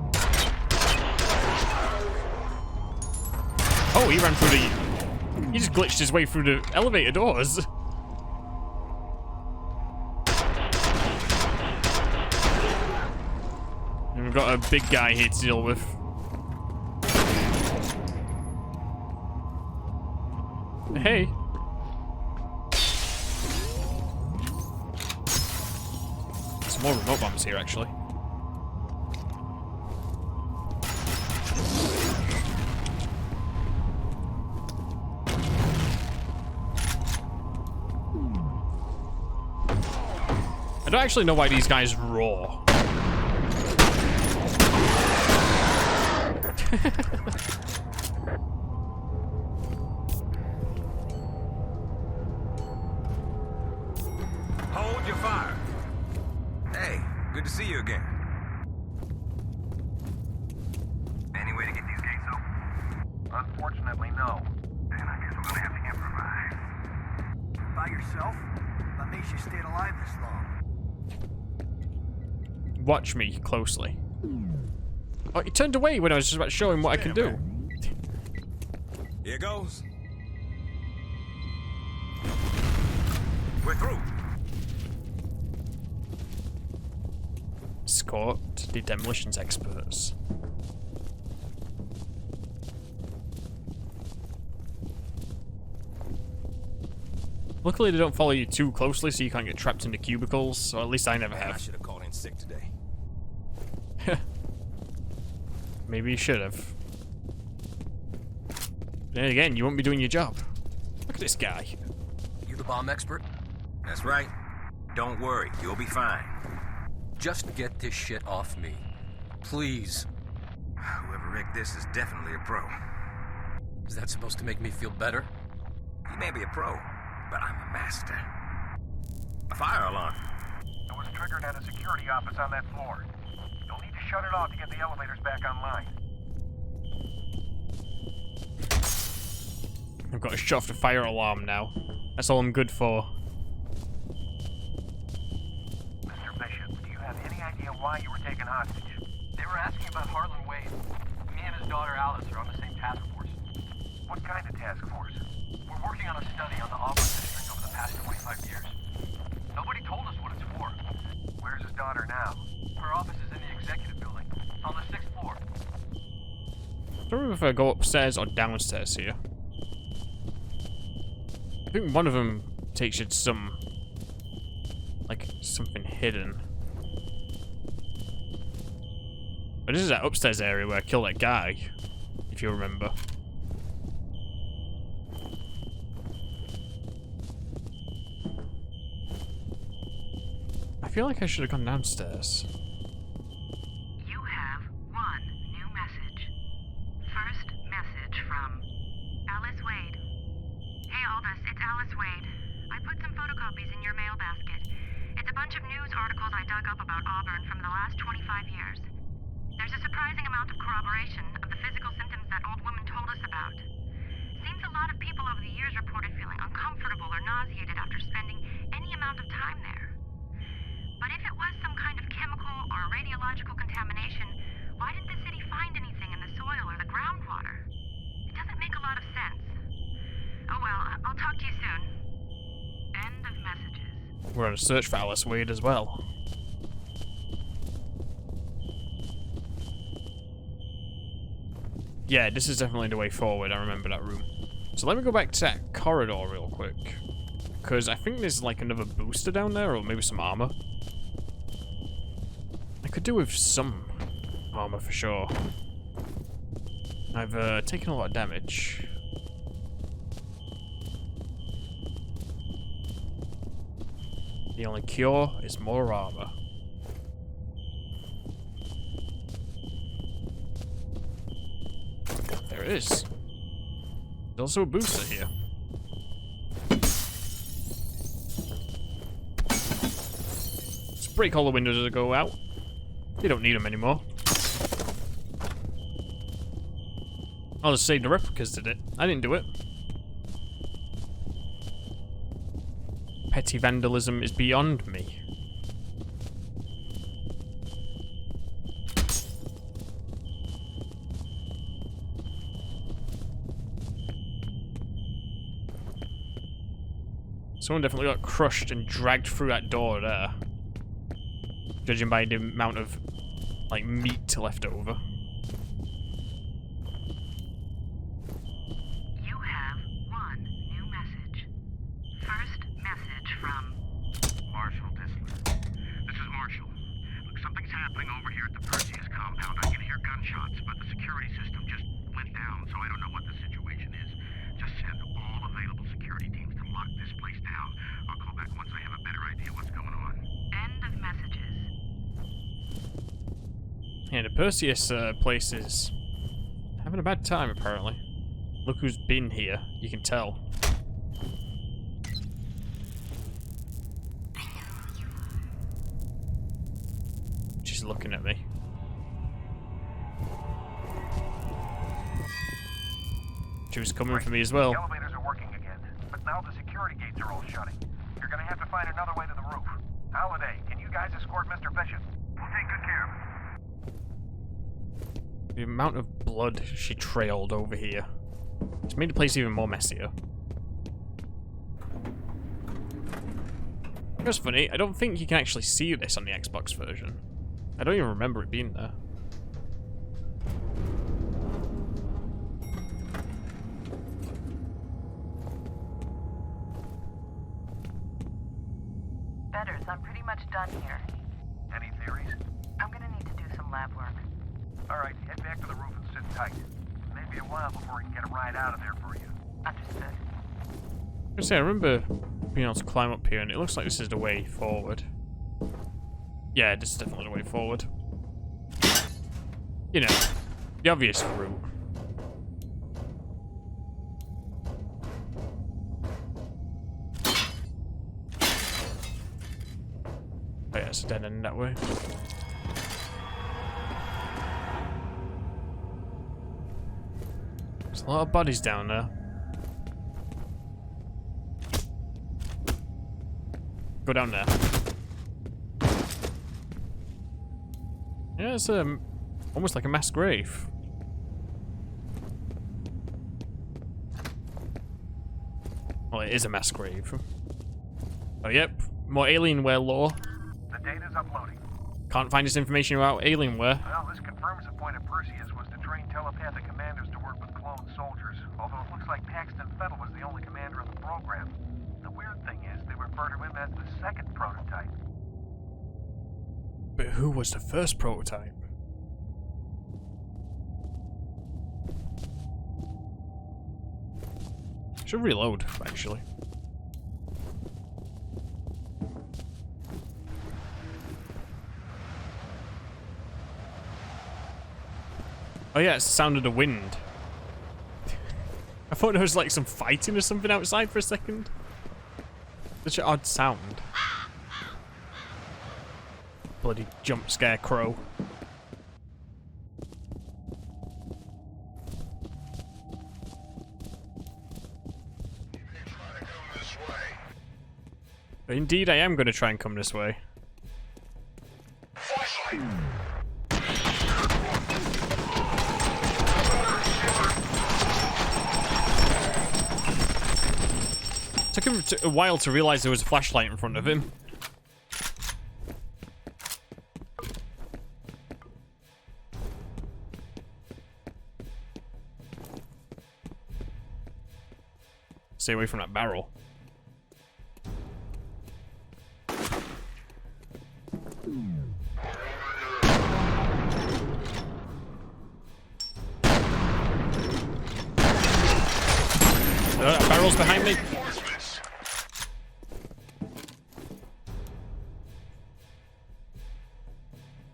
Oh, he ran through the... He just glitched his way through the elevator doors. And we've got a big guy here to deal with. Hey. Some more remote bombs here, actually. I don't actually know why these guys roar. Hold your fire. Hey, good to see you again. Any way to get these gates open? Unfortunately, no. Then I guess we're gonna have to improvise. By yourself? What makes you stayed alive this long? Watch me closely. Oh, he turned away when I was just about to show him what I can do. Here goes. We're through. Escort the demolitions experts. Luckily, they don't follow you too closely, so you can't get trapped into cubicles. Or at least I never I have. should have called in sick today. Maybe you should have. Then again, you won't be doing your job. Look at this guy. You the bomb expert? That's right. Don't worry, you'll be fine. Just get this shit off me. Please. Whoever rigged this is definitely a pro. Is that supposed to make me feel better? He may be a pro, but I'm a master. A fire alarm. It was triggered at a security office on that floor. You'll need to shut it off to get the elevators back online. I've got to shut off the fire alarm now. That's all I'm good for. Mr. Bishop, do you have any idea why you were taken hostage? They were asking about Harlan Wade. Me and his daughter Alice are on the same task force. What kind of task force? We're working on a study on the Auburn district over the past 25 years. Nobody told us what it's for. Where's his daughter now? Her office is in the executive building, on the 6th floor. I don't remember if I go upstairs or downstairs here. I think one of them takes you to some... like, something hidden. But this is that upstairs area where I killed that guy, if you remember. I feel like I should have gone downstairs. You have one new message. First message from Alice Wade. Hey Aldous, it's Alice Wade. I put some photocopies in your mail basket. It's a bunch of news articles I dug up about Auburn from the last 25 years. There's a surprising amount of corroboration of the physical symptoms that old woman told us about. Seems a lot of people over the years reported feeling uncomfortable or nauseated after spending any amount of time there. But if it was some kind of chemical or radiological contamination, why didn't the city find anything in the soil or the groundwater? It doesn't make a lot of sense. Oh well, I'll talk to you soon. End of messages. We're on a search for Alice Wade as well. Yeah, this is definitely the way forward. I remember that room. So let me go back to that corridor real quick. Because I think there's like another booster down there, or maybe some armor. I could do with some armor for sure. I've taken a lot of damage. The only cure is more armor. There it is. There's also a booster here. Let's break all the windows as I go out. They don't need them anymore. I'll just say the replicas did it. I didn't do it. Petty vandalism is beyond me. Someone definitely got crushed and dragged through that door there. Judging by the amount of, like, meat left over. You have one new message. First message from Marshall Disler. This is Marshall. Look, something's happening over here at the Perseus compound. I can hear gunshots, but the security system just went down, so I don't know what the situation is. Just send all available security teams to lock this place down. I'll call back once I have a better idea what's going on. end of messages. Yeah, the Perseus place is having a bad time, apparently. Look who's been here. You can tell. She's looking at me. She was coming for me as well. The elevators are working again, but now the security gates are all shutting. You're gonna have to find another way to the roof. Holiday, can you guys escort Mr. Bishop? We'll take good care of him. The amount of blood she trailed over here. It's made the place even more messier. It's funny, I don't think you can actually see this on the Xbox version. I don't even remember it being there. Betters, I'm pretty much done here. Any theories? I'm gonna need to do some lab work. Alright, head back to the roof and sit tight. Maybe a while before we can get a ride out of there for you. Understood. I remember being able to climb up here, and it looks like this is the way forward. Yeah, this is definitely the way forward. You know, the obvious route. Oh yeah, it's a dead end that way. There's a lot of bodies down there. Go down there. Yeah, it's almost like a mass grave. Well, it is a mass grave. Oh, yep. More Alienware lore. The data's uploading. Can't find this information about Alienware. Well, this confirms the point of Perseus was to train telepathic commanders to work with clone soldiers, although it looks like Paxton Fettel was the only commander in the program. The weird thing is, they refer to him as the second prototype. But who was the first prototype? Should reload, actually. Oh yeah, it's the sound of the wind. I thought there was like some fighting or something outside for a second. Such an odd sound. Bloody jump scare crow. Indeed, I am going to try and come this way. Took him a while to realize there was a flashlight in front of him. Stay away from that barrel. close behind me.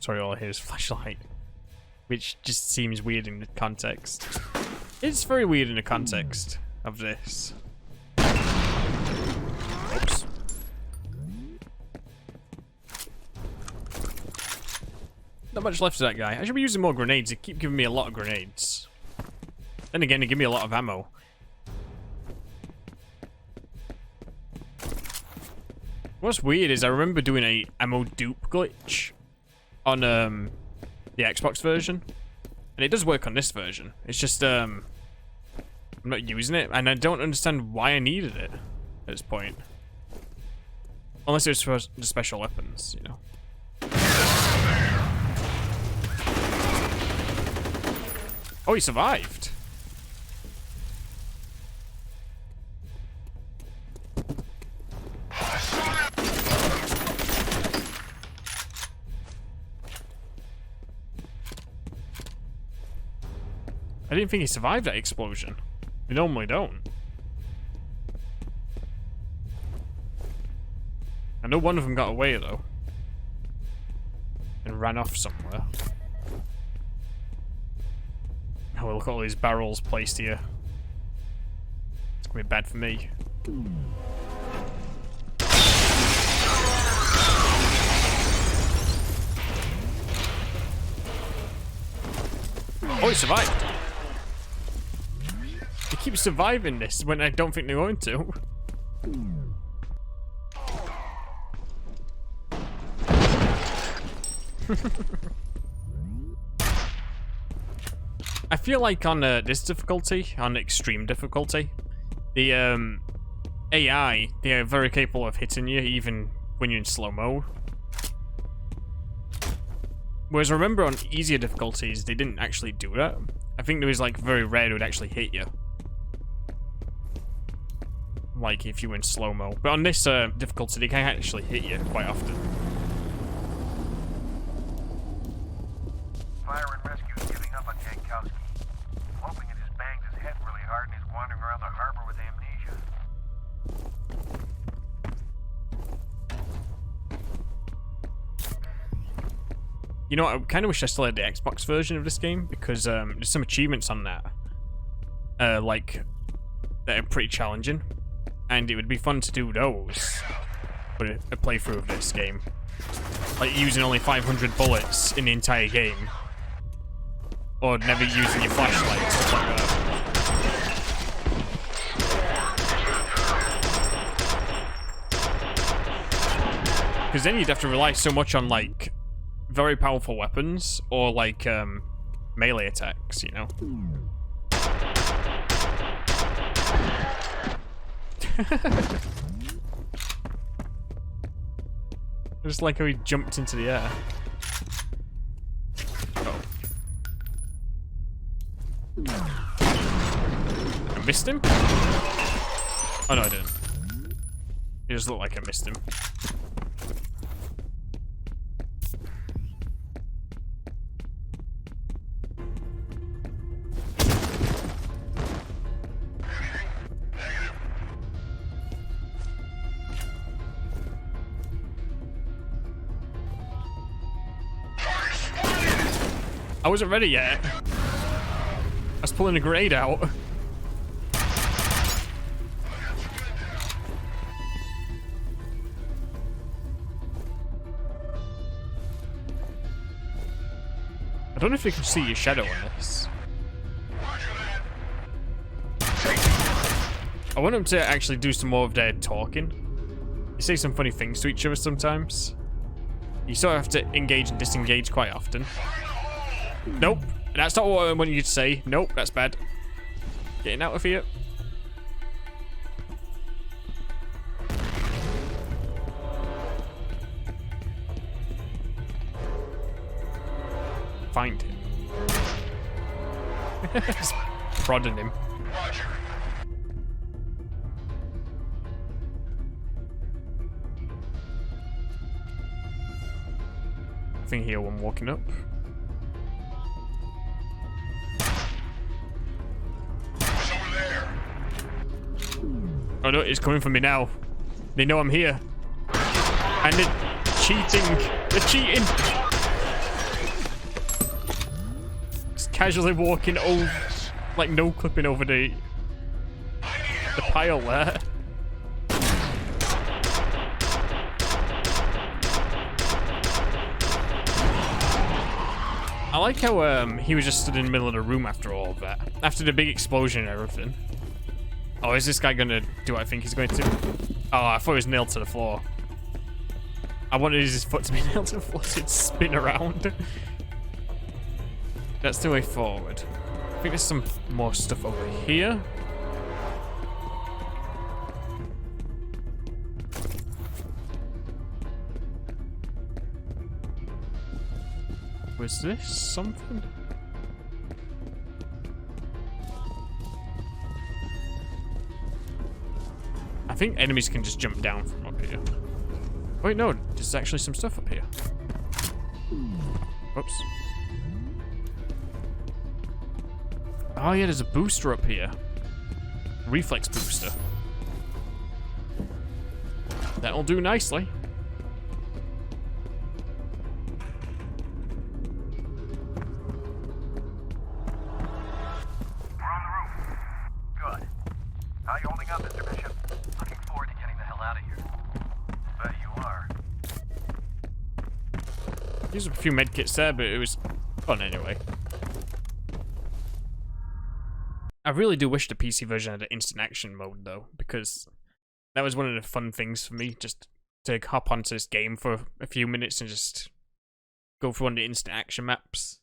Sorry, all I hear is flashlight. Which just seems weird in the context. It's very weird in the context of this. Oops. Not much left of that guy. I should be using more grenades. They keep giving me a lot of grenades. Then again, they give me a lot of ammo. What's weird is I remember doing a ammo dupe glitch on the Xbox version, and it does work on this version. It's just I'm not using it, and I don't understand why I needed it at this point. Unless it was for the special weapons, you know. Oh, he survived. I didn't think he survived that explosion. We normally don't. I know one of them got away though. And ran off somewhere. Oh, look at all these barrels placed here. It's gonna be bad for me. Oh, he survived. They keep surviving this when I don't think they're going to. I feel like on this difficulty, on extreme difficulty, the AI, they are very capable of hitting you even when you're in slow-mo. Whereas I remember on easier difficulties, they didn't actually do that. I think it was like very rare it would actually hit you. Like if you were in slow-mo. But on this difficulty, they can actually hit you quite often. Fire and rescue is giving up on Jankowski. I'm hoping it just banged his head really hard and he's wandering around the harbor with amnesia. You know, I kind of wish I still had the Xbox version of this game, because there's some achievements on that, like, that are pretty challenging, and it would be fun to do those for a playthrough of this game. Like using only 500 bullets in the entire game, or never using your flashlight, stuff like that. Because then you'd have to rely so much on, like, very powerful weapons, or like melee attacks, you know. Just like how he jumped into the air. Oh. I missed him? Oh no, I didn't. It just looked like I missed him. I wasn't ready yet. I was pulling a grenade out. I don't know if you can see your shadow on this. I want them to actually do some more of their talking. They say some funny things to each other sometimes. You sort of have to engage and disengage quite often. Nope, that's not what I want you to say. Nope, that's bad. Getting out of here. Find him. Just prodding him. I think here one walking up. Oh no, it's coming for me now. They know I'm here. And they're cheating. They're cheating. Just casually walking over, like no clipping over the pile there. I like how he was just stood in the middle of the room after all of that. After the big explosion and everything. Oh, is this guy gonna do what I think he's going to? Oh, I thought he was nailed to the floor. I wanted his foot to be nailed to the floor so it'd spin around. That's the way forward. I think there's some more stuff over here. Was this something? I think enemies can just jump down from up here. Wait, no, there's actually some stuff up here. Whoops. Oh yeah, there's a booster up here. Reflex booster. That'll do nicely. Used a few medkits there, but it was fun anyway. I really do wish the PC version had an instant action mode though, because that was one of the fun things for me, just to hop onto this game for a few minutes and just go through one of the instant action maps.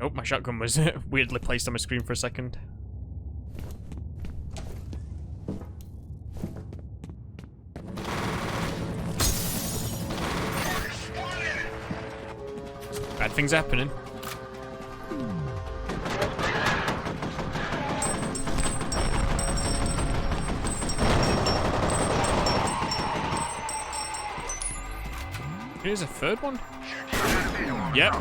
Oh, my shotgun was weirdly placed on my screen for a second. Bad things happening. Here's a third one? Yep.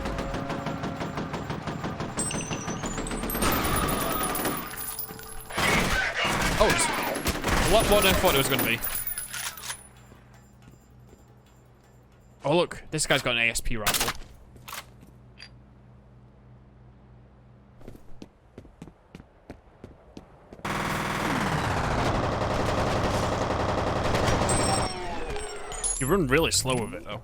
Oh, it's a lot more than I thought it was going to be. Oh look, this guy's got an ASP rifle. You run really slow with it, though.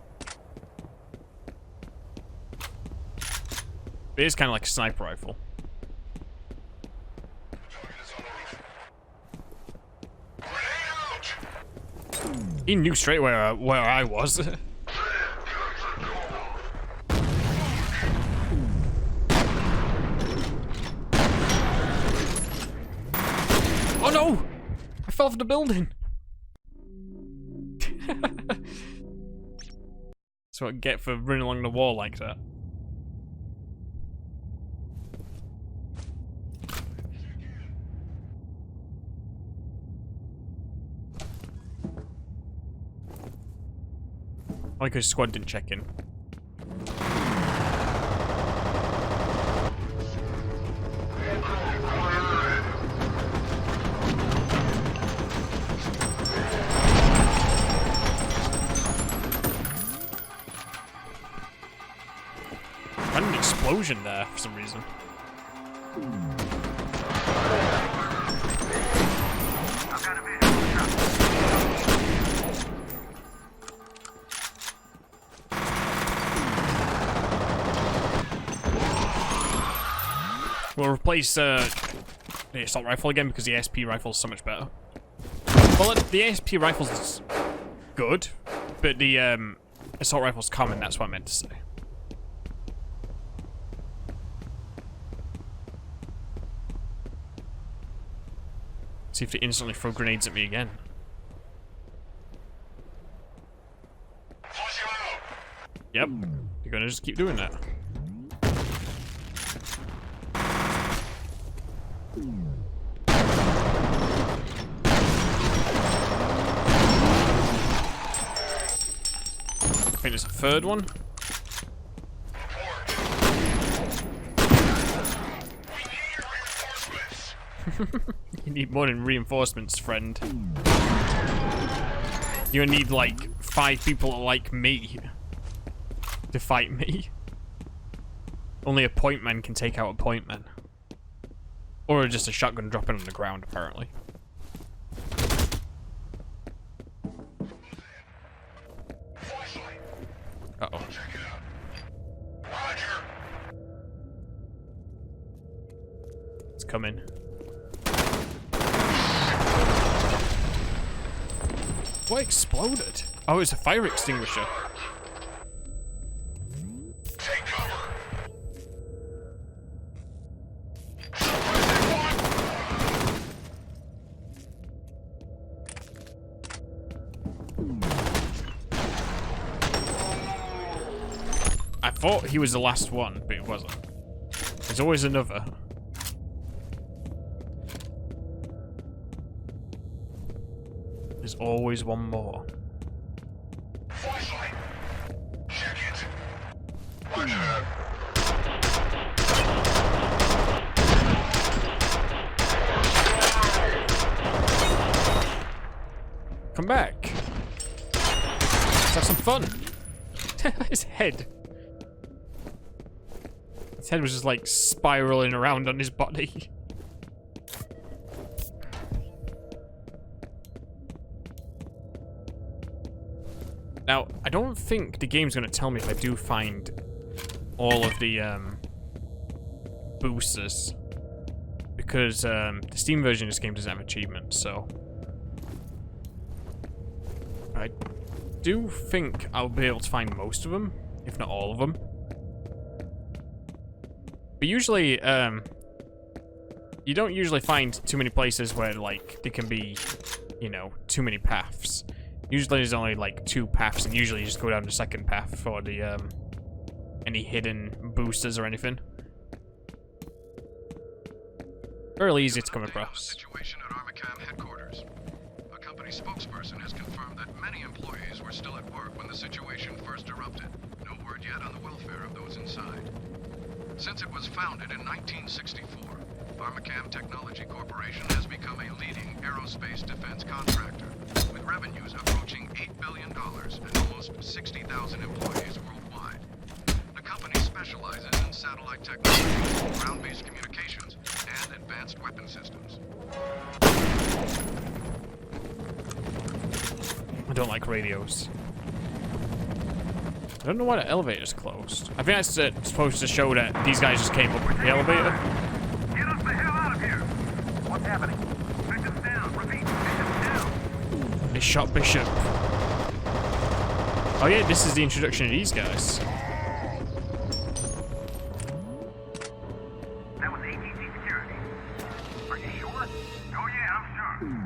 It is kind of like a sniper rifle. He knew straight where I was. Oh no! I fell off the building. That's what I get for running along the wall like that. Like his squad didn't check in. Had an explosion there for some reason. We'll replace the assault rifle again because the ASP rifle is so much better. Well, the ASP rifle's good, but the assault rifle's common, that's what I meant to say. See if they instantly throw grenades at me again. Yep, you're gonna just keep doing that. I think there's a third one. You need more than reinforcements, friend. You're gonna need like 5 people like me to fight me. Only a point man can take out a point man. Or just a shotgun dropping on the ground, apparently. Uh-oh. It's coming. What exploded? Oh, it's a fire extinguisher. Take cover. I thought he was the last one, but it wasn't. There's always another. There's always one more. Flashlight. Check it. Watch out. Come back. Let's have some fun. His head. His head was just like spiraling around on his body. Now, I don't think the game's going to tell me if I do find all of the boosters. Because the Steam version of this game doesn't have achievements, so... I do think I'll be able to find most of them, if not all of them. But usually, you don't usually find too many places where, like, there can be, you know, too many paths. Usually there's only, like, 2 paths, and usually you just go down the second path for the, any hidden boosters or anything. Fairly easy to come across. Situation at Armacham headquarters. A company spokesperson has confirmed that many employees were still at work when the situation first erupted. No word yet on the welfare of those inside. Since it was founded in 1964, Armacham Technology Corporation has become a leading aerospace defense contractor, with revenues approaching $8 billion and almost 60,000 employees worldwide. The company specializes in satellite technology, ground-based communications, and advanced weapon systems. I don't like radios. I don't know why the elevator's closed. I think that's supposed to show that these guys just came up with the elevator. Get us the hell out of here! What's happening? Bishop's down. Repeat, Bishop's down. They shot Bishop. Oh yeah, this is the introduction of these guys. That was ATC security. Are you sure? Oh yeah, I'm sure.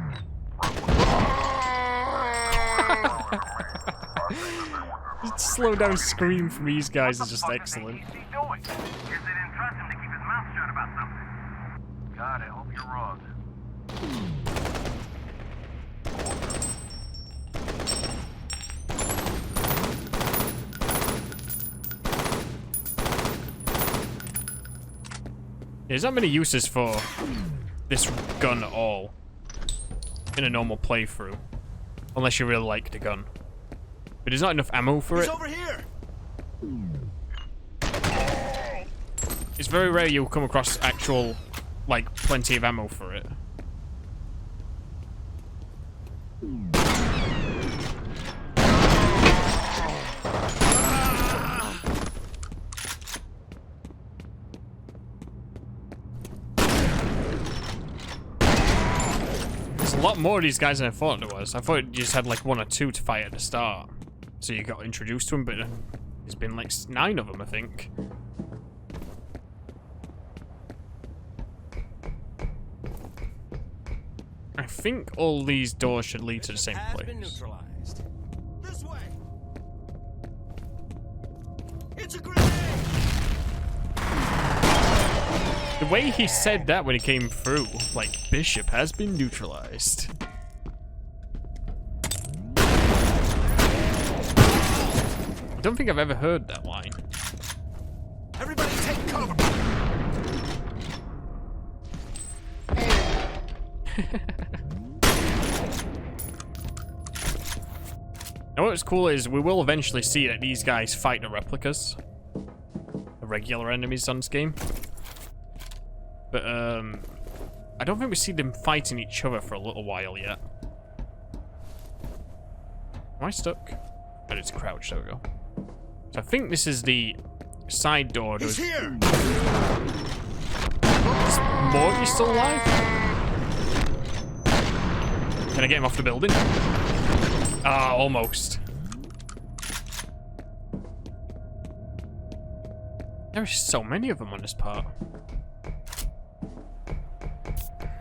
Just slow down scream from these guys is just excellent. What's the fuck is ATC doing? Guess they didn't trust him to keep his mouth shut about something. God, I hope you're wrong. There's not many uses for this gun at all in a normal playthrough, unless you really like the gun. But there's not enough ammo for it. Over here. It's very rare you'll come across actual, like, plenty of ammo for it. There's a lot more of these guys than I thought there was. I thought you just had like 1 or 2 to fight at the start. So you got introduced to them, but there's been like 9 of them, I think. I think all these doors should lead to the same place. This way. It's a grenade. The way he said that when he came through, like, Bishop has been neutralized. I don't think I've ever heard that line. Everybody take cover. Now what's cool is we will eventually see that these guys fight the replicas. The regular enemies on this game. But, I don't think we see them fighting each other for a little while yet. Am I stuck? Oh, it's crouched, there we go. So I think this is the side door. He's here! Is Morty still alive? Can I get him off the building? Ah, almost. There are so many of them on this part.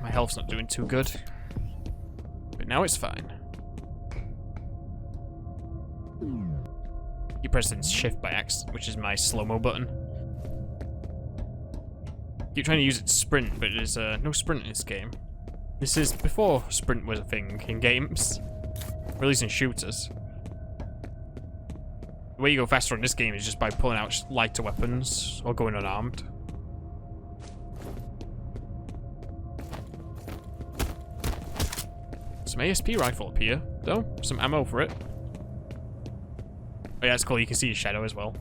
My health's not doing too good. But now it's fine. You press shift by accident, which is my slow-mo button. Keep trying to use it to sprint, but there's no sprint in this game. This is before sprint was a thing in games. Or at least in shooters. The way you go faster in this game is just by pulling out lighter weapons or going unarmed. Some ASP rifle up here, though. Some ammo for it. Oh yeah, it's cool. You can see his shadow as well.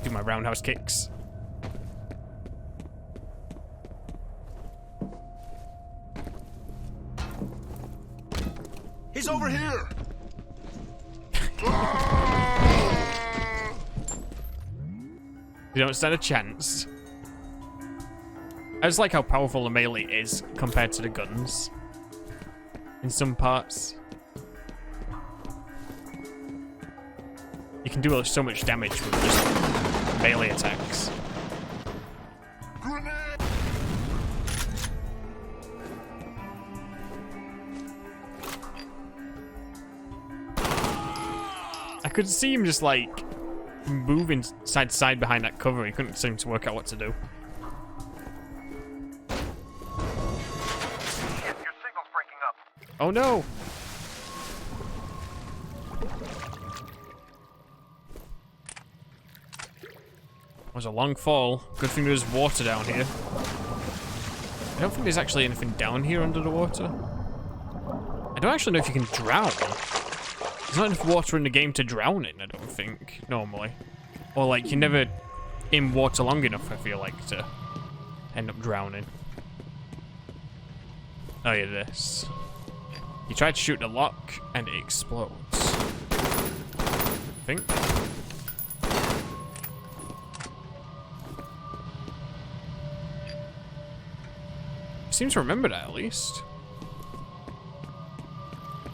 Do my roundhouse kicks. He's over here! You don't stand a chance. I just like how powerful the melee is compared to the guns. In some parts. You can do so much damage with just melee attacks. I could see him just like moving side to side behind that cover. He couldn't seem to work out what to do. Shit, your signal's breaking up. Oh no! It was a long fall. Good thing there's water down here. I don't think there's actually anything down here under the water. I don't actually know if you can drown. There's not enough water in the game to drown in, I don't think, normally. Or like, you're never in water long enough, I feel like, to end up drowning. Oh yeah, this. You try to shoot the lock, and it explodes. I think. Seem to remember that at least.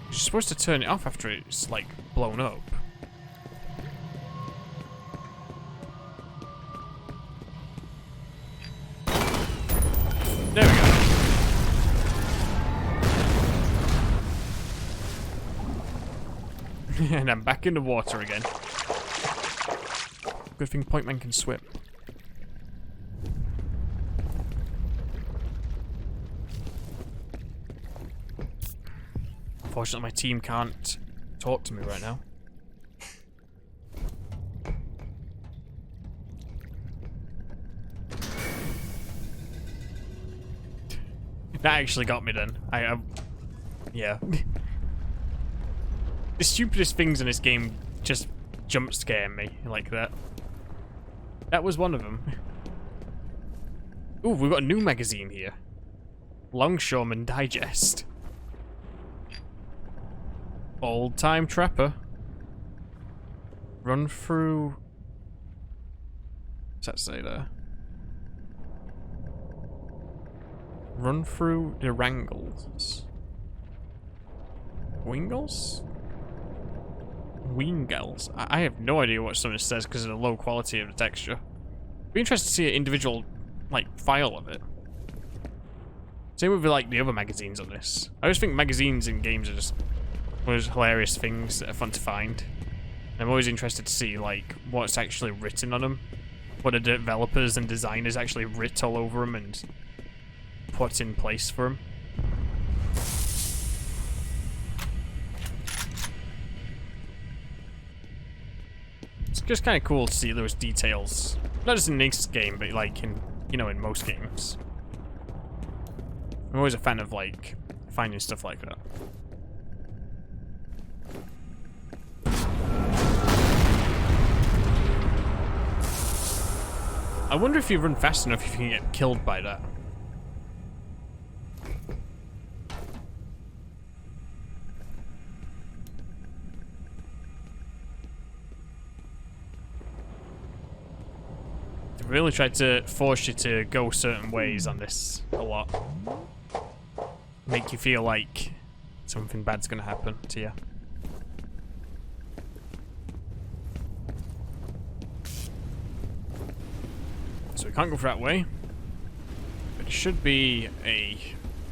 You're supposed to turn it off after it's like blown up. There we go. And I'm back in the water again. Good thing Point Man can swim. Unfortunately, my team can't talk to me right now. That actually got me then. Yeah. The stupidest things in this game just jump scare me like that. That was one of them. Ooh, we've got a new magazine here. Longshoreman Digest. Old Time Trapper. Run through... What's that say there? Run through the Wrangles. Wingles? Wingles? I have no idea what some of this says because of the low quality of the texture. Be interested to see an individual, like, file of it. Same with, like, the other magazines on this. I always think magazines in games are just one of those hilarious things that are fun to find. And I'm always interested to see, like, what's actually written on them. What the developers and designers actually writ all over them and put in place for them. It's just kind of cool to see those details. Not just in this game, but like in you know, in most games. I'm always a fan of, like, finding stuff like that. I wonder if you run fast enough if you can get killed by that. They really tried to force you to go certain ways on this a lot. Make you feel like something bad's gonna happen to you. So we can't go for that way. But there should be a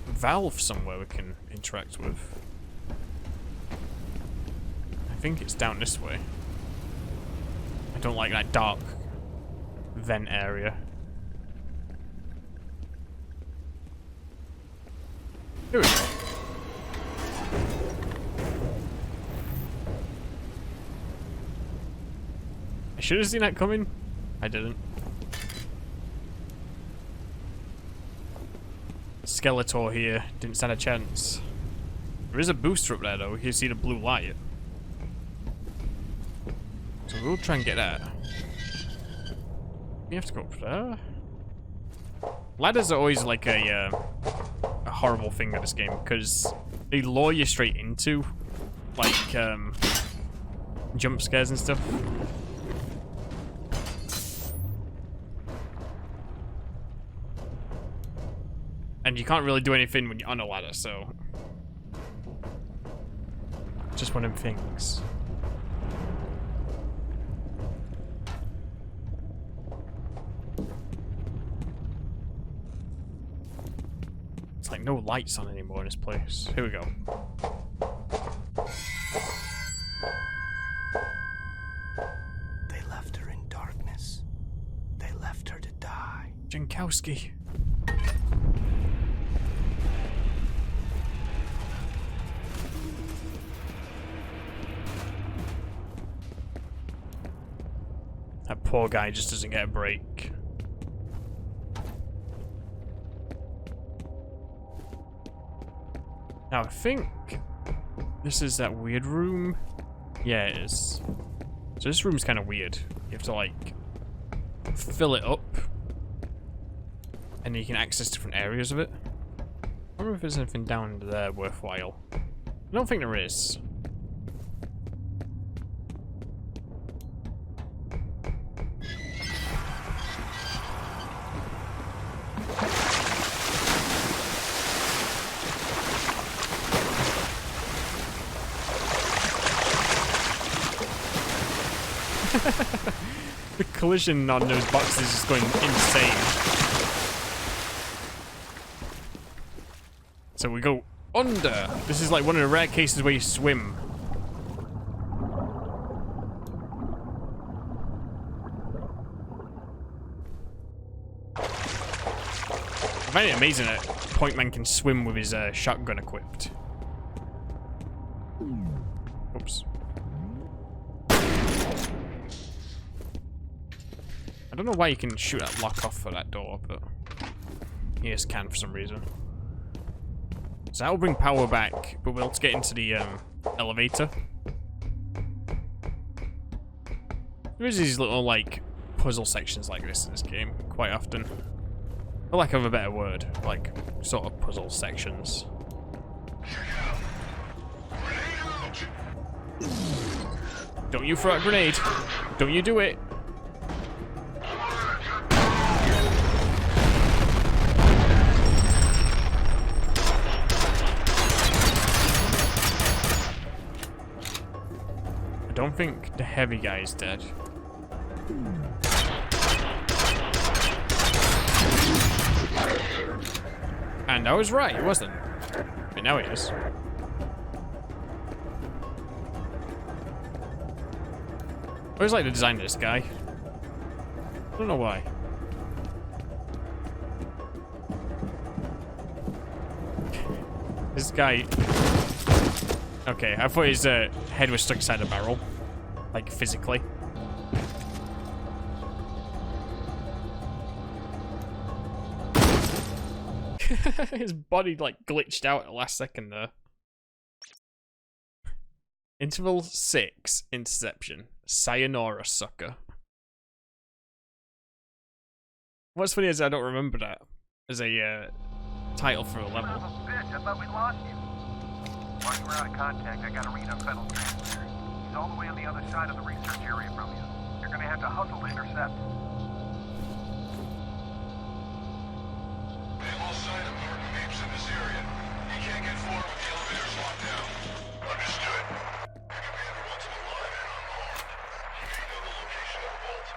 valve somewhere we can interact with. I think it's down this way. I don't like that dark vent area. Here we go. I should have seen that coming. I didn't. Skeletor here didn't stand a chance. There is a booster up there though. You can see the blue light. So we'll try and get that. We have to go up there. Ladders are always like a horrible thing in this game because they lure you straight into like jump scares and stuff. And you can't really do anything when you're on a ladder, so just one of them things. It's like no lights on anymore in this place. Here we go. They left her in darkness. They left her to die. Jankowski. That poor guy just doesn't get a break. Now I think this is that weird room. Yeah, it is. So this room's kind of weird. You have to like fill it up, and you can access different areas of it. I wonder if there's anything down there worthwhile. I don't think there is. The collision on those boxes is just going insane. So we go under. This is like one of the rare cases where you swim. I find it amazing that Point Man can swim with his shotgun equipped. Oops. I don't know why you can shoot that lock off for that door, but you just can for some reason. So that will bring power back, but we'll have to get into the elevator. There is these little like puzzle sections like this in this game quite often. For lack of a better word, like sort of puzzle sections. Don't you throw a grenade! Don't you do it! I don't think the heavy guy is dead. And I was right, it wasn't. But now it is. I always like the design of this guy. I don't know why. This guy... Okay, I thought his head was stuck inside a barrel. Like, physically. His body like glitched out at the last second there. Interval 6, Interception. Sayonara, sucker. What's funny is I don't remember that as a title for a level. Son of a bitch, I thought we lost you. While you were out of contact, I got a read on Fennel's transmitter. He's all the way on the other side of the research area from you. You're gonna have to hustle to intercept. They have all sight of Norton Mapes in this area. He can't get forward with the elevators locked down. Understood. The commander wants him alive and unharmed. She may know the location of the vault.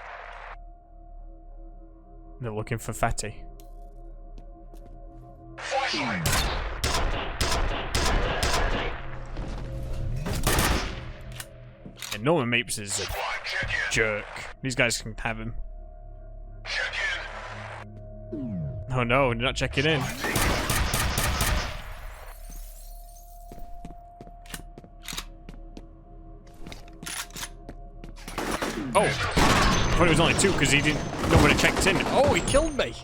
They're looking for Fatty. Flashlight! And Norman Mapes is a jerk. These guys can have him. Check in. Oh no, they're not checking in. Oh! I thought it was only 2 because he didn't know when it checked in. Oh, he killed me!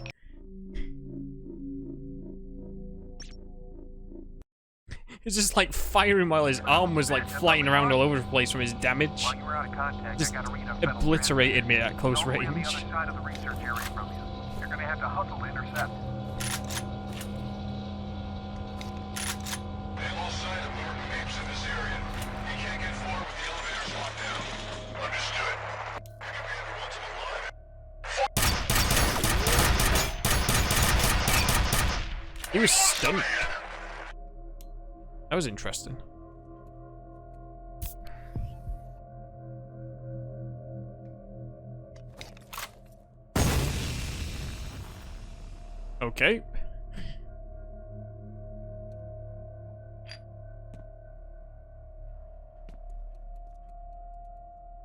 He's just like firing while his arm was like flying around all over the place from his damage. While you were out of contact, Just I got a read on Fennel's obliterated me at close transmitter. He's all the way on the range. other side of the research area from you. You're gonna have to hustle to intercept. They have all sight of Norton Mapes in this area. He can't get forward with the elevators locked down. Understood. The commander wants him alive. He was stunned. That was interesting. Okay.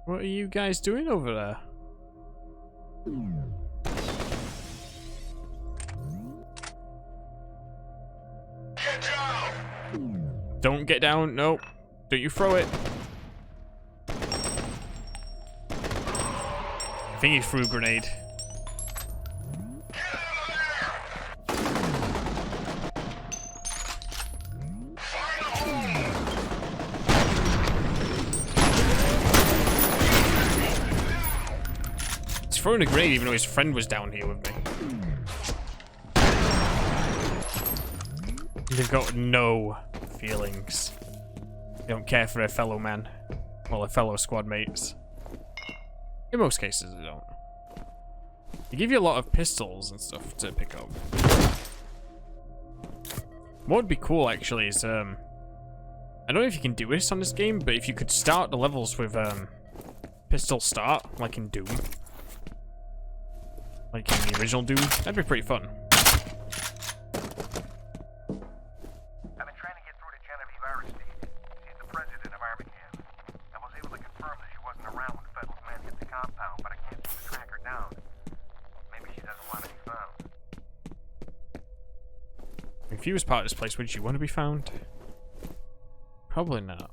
What are you guys doing over there? Get down! Don't get down. No. Don't you throw it. I think he threw a grenade. He's throwing a grenade even though his friend was down here with me. They've got no feelings. They don't care for their fellow man. Well, their fellow squad mates. In most cases, they don't. They give you a lot of pistols and stuff to pick up. What would be cool, actually, is, I don't know if you can do this on this game, but if you could start the levels with, pistol start, like in Doom. Like in the original Doom, that'd be pretty fun. If you was part of this place, would you want to be found? Probably not.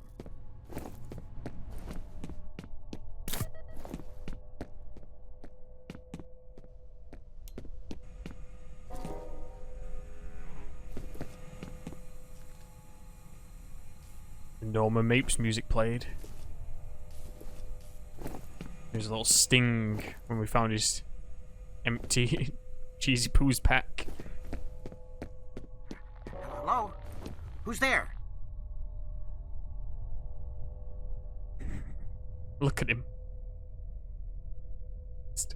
Norman Mapes music played. There's a little sting when we found his empty cheesy poos pack. Hello? Who's there? Look at him. Just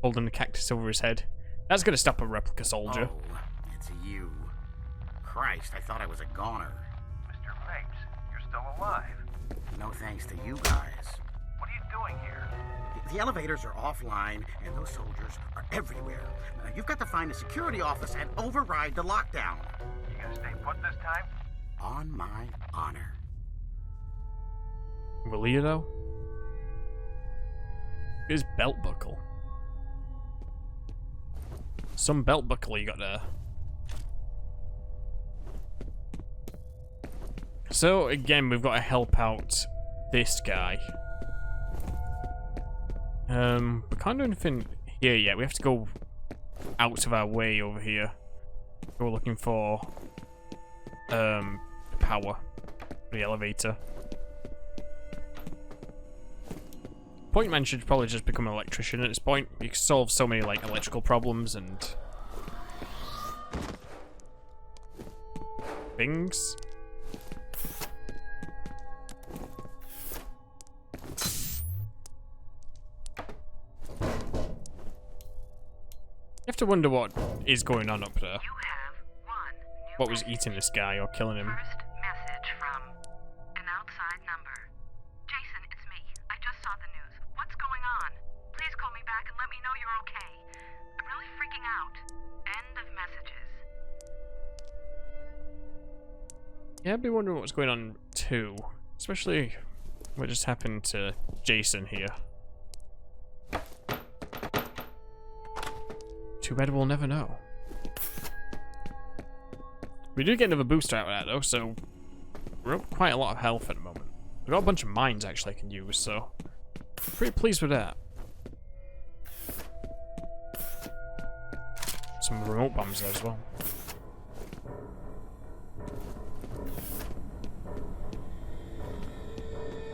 holding the cactus over his head. That's gonna stop a replica soldier. Oh, it's you. Christ, I thought I was a goner. Mr. Mapes, you're still alive. No thanks to you guys. What are you doing here? The elevators are offline, and those soldiers are everywhere. You've got to find the security office and override the lockdown. You gonna stay put this time? On my honor. Will you though? His belt buckle. Some belt buckle you got there. So again, we've got to help out this guy. We can't do anything here yet. We have to go out of our way over here. We're looking for power for the elevator. Point man should probably just become an electrician at this point. You can solve so many like electrical problems and things. You have to wonder what is going on up there. What was eating this guy or killing him? First message from an outside number. Jason, it's me. I just saw the news. What's going on? Please call me back and let me know you're okay. I'm really freaking out. End of messages. Yeah, I'd be wondering what's going on too. Especially what just happened to Jason here. Too bad we'll never know. We do get another booster out of that though, so we're up quite a lot of health at the moment. We've got a bunch of mines actually I can use, so pretty pleased with that. Some remote bombs there as well.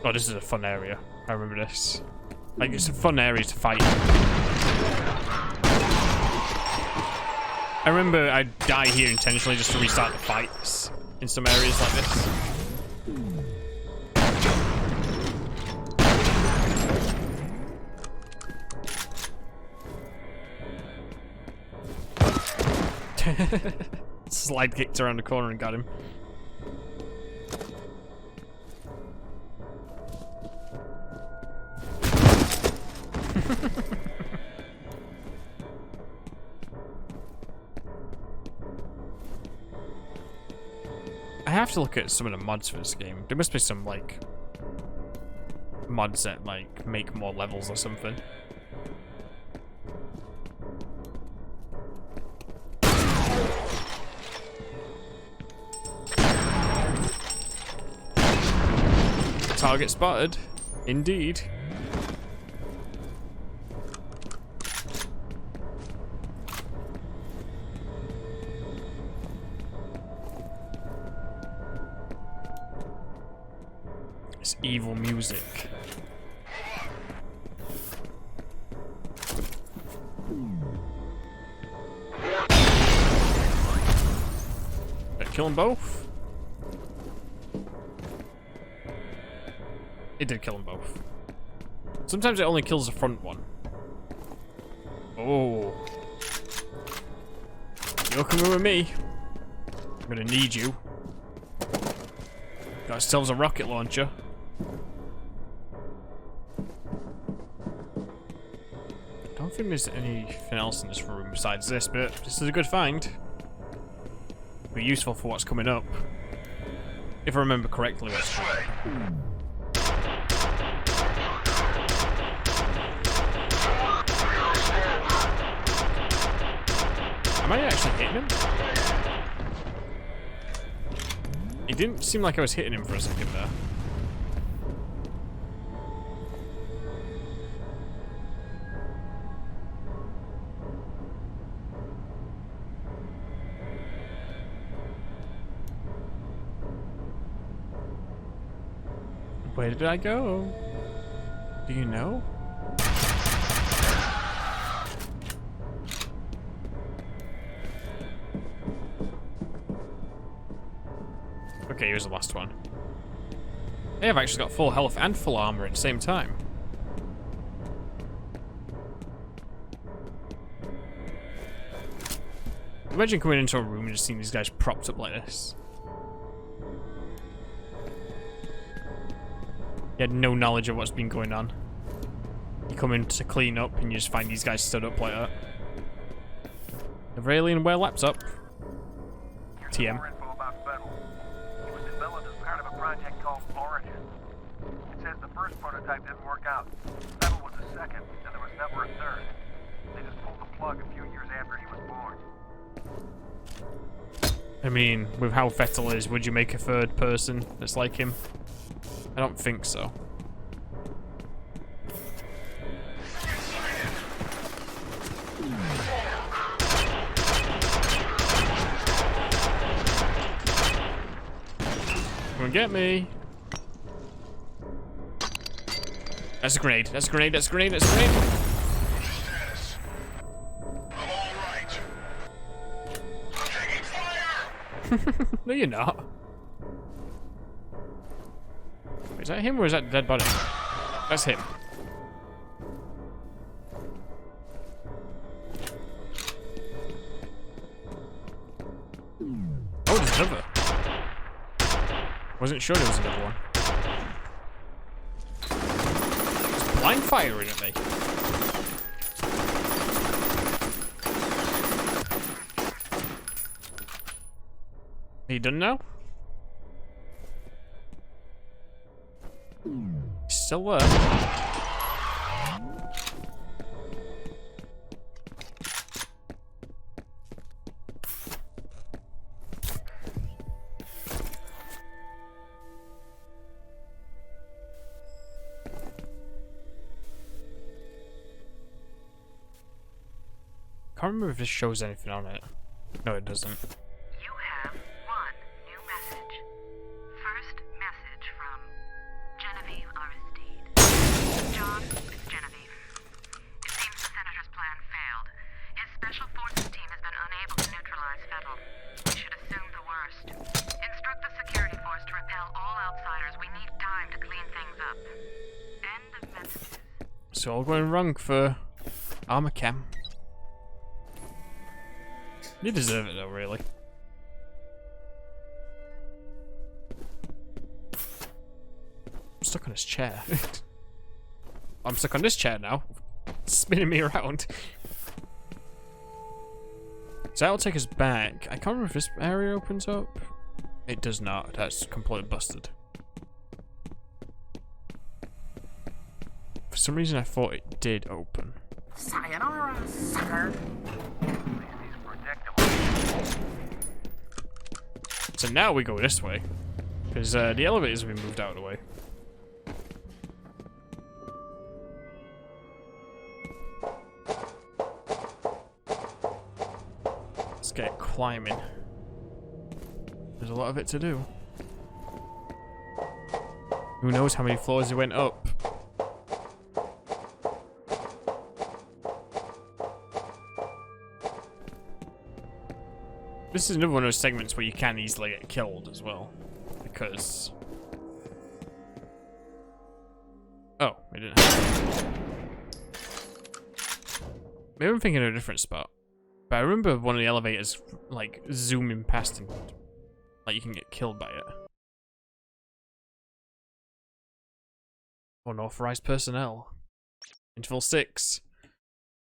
Oh, this is a fun area. I remember this. Like, it's a fun area to fight. I remember I'd die here intentionally just to restart the fights in some areas like this. Slide kicked around the corner and got him. I have to look at some of the mods for this game. There must be some, like, mods that, like, make more levels or something. Target spotted. Indeed. It's evil music. Did I kill them both? It did kill them both. Sometimes it only kills the front one. Oh. You're coming with me. I'm gonna need you. Got ourselves a rocket launcher. I don't think there's anything else in this room besides this, but this is a good find. Be useful for what's coming up. If I remember correctly what's coming up. Am I actually hitting him? It didn't seem like I was hitting him for a second there. Where did I go? Do you know? Okay, here's the last one. Hey, I've actually got full health and full armor at the same time. Imagine coming into a room and just seeing these guys propped up like this. You had no knowledge of what's been going on. You come in to clean up and you just find these guys stood up like that. The Alienware laptop. TM. Project called Origin. It says the first prototype didn't work out. F.E.A.R was the second, and there was never a third. They just pulled the plug a few years after he was born. I mean, with how F.E.A.R is, would you make a third person that's like him? I don't think so. Come and get me. That's a grenade. That's a grenade. That's a grenade. That's a grenade. Status. I'm all right. I'm taking fire! No, you're not. Is that him or is that the dead body? That's him. Oh, there's another. Wasn't sure there was another one. It's blind firing at me. Are you done now? He's still there. I can't remember if this shows anything on it. No, it doesn't. You have one new message. First message from Genevieve Aristide. John, it's Genevieve. It seems the Senator's plan failed. His Special Forces team has been unable to neutralize Fettel. We should assume the worst. Instruct the security force to repel all outsiders. We need time to clean things up. End of messages. It's all going wrong for Armacham. You deserve it though, really. I'm stuck on this chair. I'm stuck on this chair now. It's spinning me around. So that'll take us back. I can't remember if this area opens up. It does not. That's completely busted. For some reason I thought it did open. Sayonara, sucker. So now we go this way. Because the elevators have been moved out of the way. Let's get climbing. There's a lot of it to do. Who knows how many floors he went up? This is another one of those segments where you can easily get killed as well. Because... Oh, we didn't have... Maybe I'm thinking of a different spot. But I remember one of the elevators, like, zooming past and... like, you can get killed by it. Unauthorized personnel. Interval 6.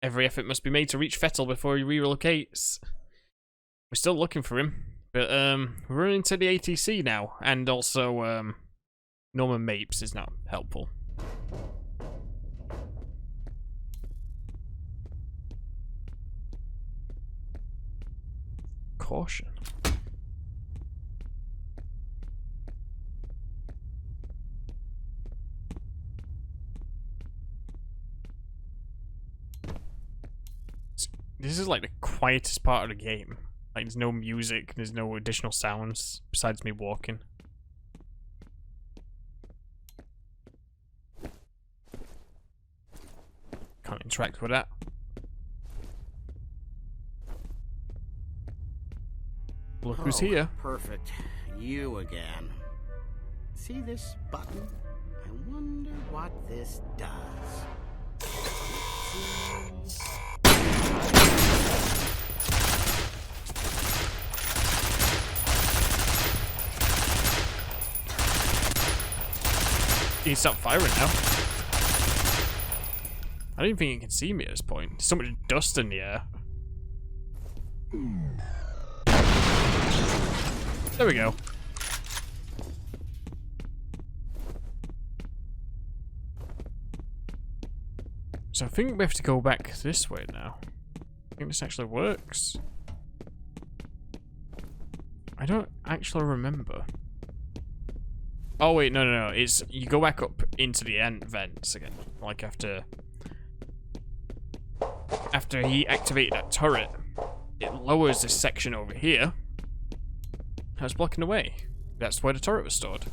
Every effort must be made to reach Fettel before he relocates. We're still looking for him, but we're running to the ATC now, and also Norman Mapes is not helpful. Caution. This is like the quietest part of the game. Like, there's no music, there's no additional sounds besides me walking. Can't interact with that. Look who's here. Perfect. You again. See this button? I wonder what this does. He can stop firing now. I don't even think he can see me at this point. There's so much dust in the air. There we go. So I think we have to go back this way now. I think this actually works. I don't actually remember. Oh wait, no. It's you go back up into the end vents again. Like after he activated that turret, it lowers this section over here. I was blocking the way. That's where the turret was stored.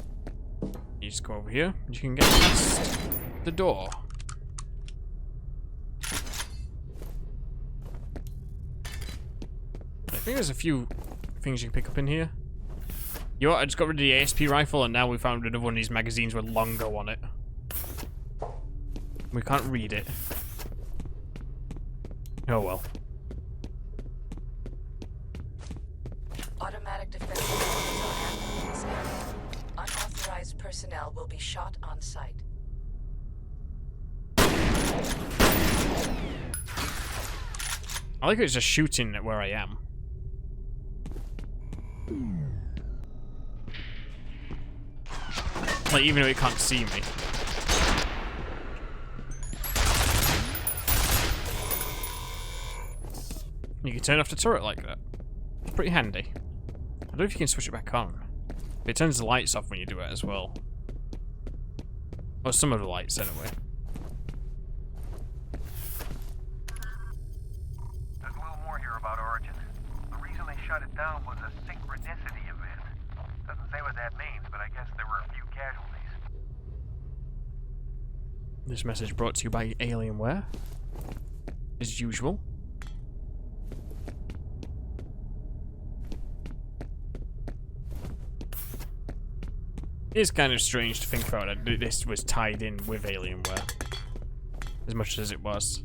You just go over here, and you can get past the door. I think there's a few things you can pick up in here. You know what? I just got rid of the ASP rifle, and now we found another one of these magazines with Longo on it. We can't read it. Oh well. Automatic defense systems are active in this area. Unauthorized personnel will be shot on sight. I like it's just shooting at where I am. Like, even though it can't see me. You can turn off the turret like that. It's pretty handy. I don't know if you can switch it back on. It turns the lights off when you do it as well. Or some of the lights, anyway. There's a little more here about Origin. The reason they shut it down was a synchronicity event. Doesn't say what that means, but I guess there were a few casualties. This message brought to you by Alienware. As usual. It is kind of strange to think about it. This was tied in with Alienware. As much as it was.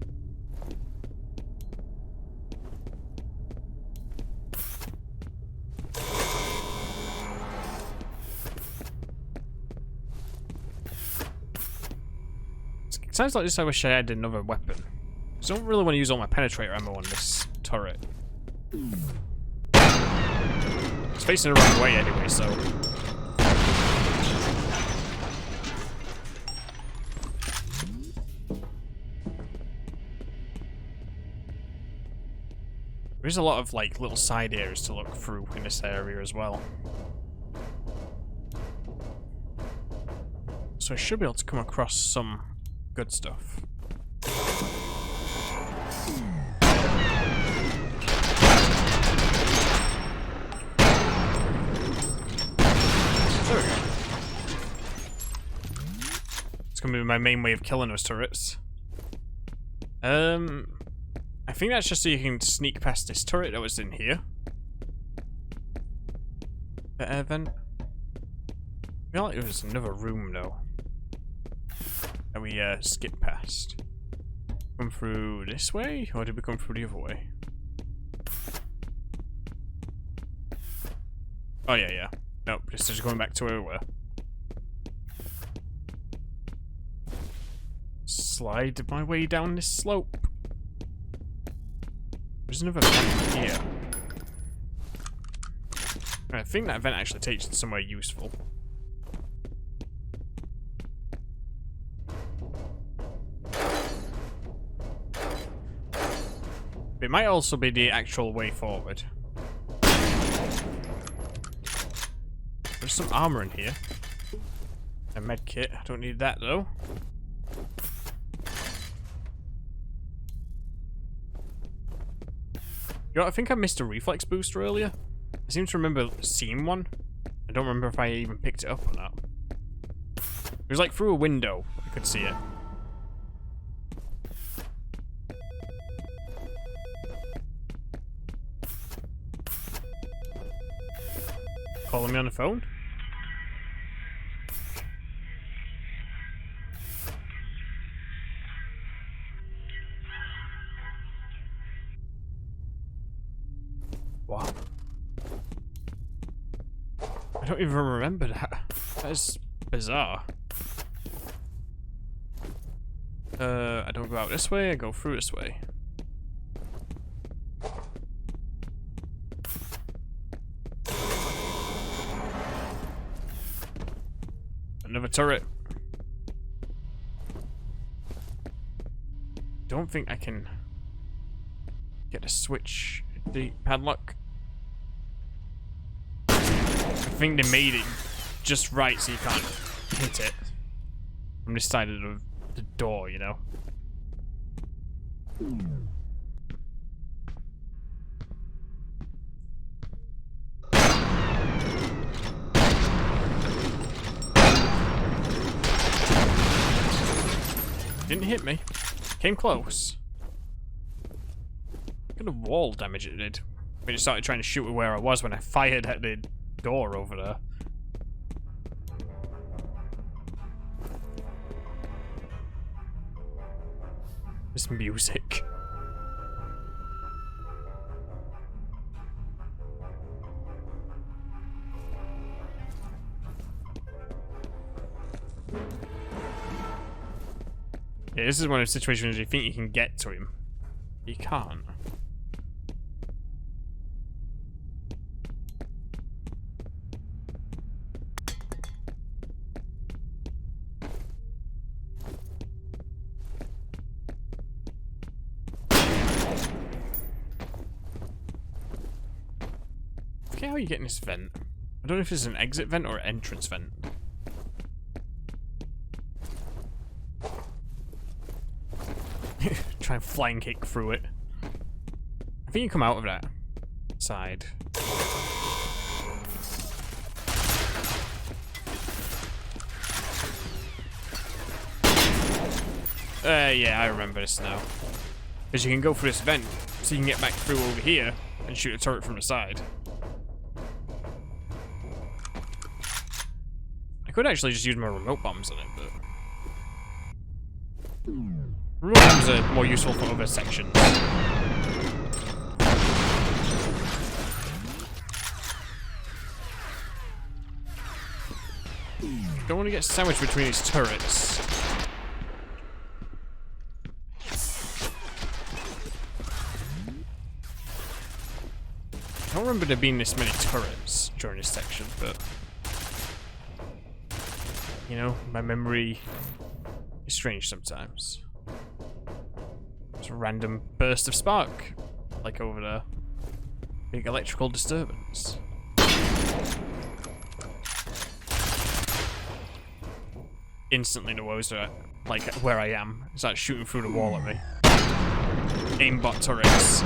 It sounds like this I wish I had another weapon. I don't really want to use all my penetrator ammo on this turret. It's facing the wrong way anyway, so... There's a lot of, like, little side areas to look through in this area as well. So I should be able to come across some good stuff. There we go. It's gonna be my main way of killing those turrets. I think that's just so you can sneak past this turret that was in here. The air vent. I feel like there was another room though that we skipped past. Come through this way, or did we come through the other way? Oh yeah, yeah. Nope, this is going back to where we were. Slide my way down this slope. There's another vent here. I think that vent actually takes you to somewhere useful. It might also be the actual way forward. There's some armor in here. A med kit. I don't need that though. You know, I think I missed a reflex boost earlier. I seem to remember seeing one. I don't remember if I even picked it up or not. It was like through a window. I could see it. Calling me on the phone? What? I don't even remember that. That is bizarre. I don't go out this way, I go through this way. Another turret. Don't think I can get a switch. The padlock. I think they made it just right so you can't hit it from this side of the door, you know. Didn't hit me. Came close. What kind of wall damage it did? When it started trying to shoot at where I was when I fired at the door over there. This music. Yeah, this is one of the situations where you think you can get to him. You can't. Okay, how are you getting this vent? I don't know if it's an exit vent or an entrance vent. Try and flying kick through it. I think you come out of that side. Yeah, I remember this now. Because you can go through this vent, so you can get back through over here and shoot a turret from the side. I could actually just use my remote bombs on it, but... remote bombs are more useful for other sections. Don't want to get sandwiched between these turrets. I don't remember there being this many turrets during this section, but... you know, my memory is strange sometimes. Just a random burst of spark, like over there. Big electrical disturbance. Instantly knows that, like, where I am. Start shooting through the wall at me. Aimbot turrets.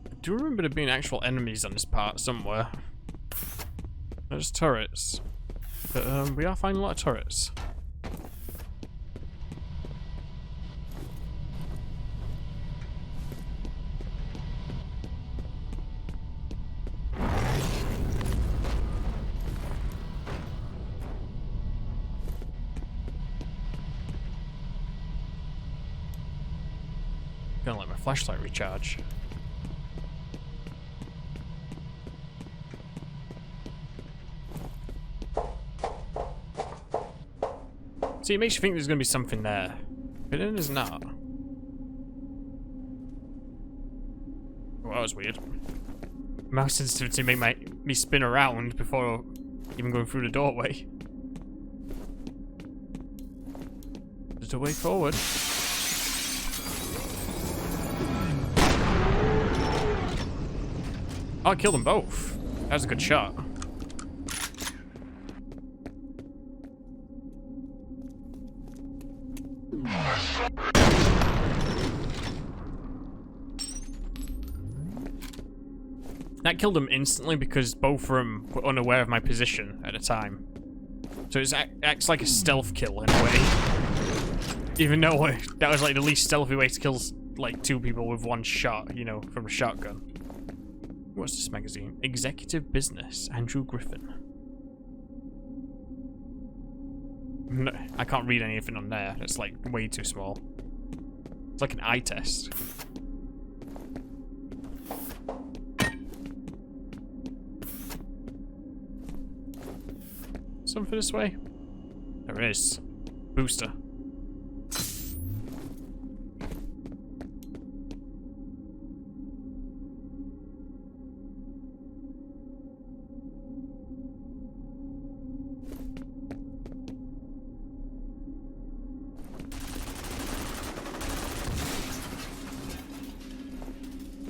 I do remember there being actual enemies on this part somewhere. There's turrets. But we are finding a lot of turrets. Gonna let my flashlight recharge. See, it makes you think there's gonna be something there, but then there's not. Well, that was weird. Mouse sensitivity made me spin around before even going through the doorway. There's a way forward. Oh, I killed them both. That was a good shot. That killed them instantly because both of them were unaware of my position at the time. So it acts like a stealth kill in a way. Even though that was like the least stealthy way to kill like two people with one shot, you know, from a shotgun. What's this magazine? Executive Business, Andrew Griffin. No, I can't read anything on there. It's like way too small. It's like an eye test. Something this way? There is. Booster.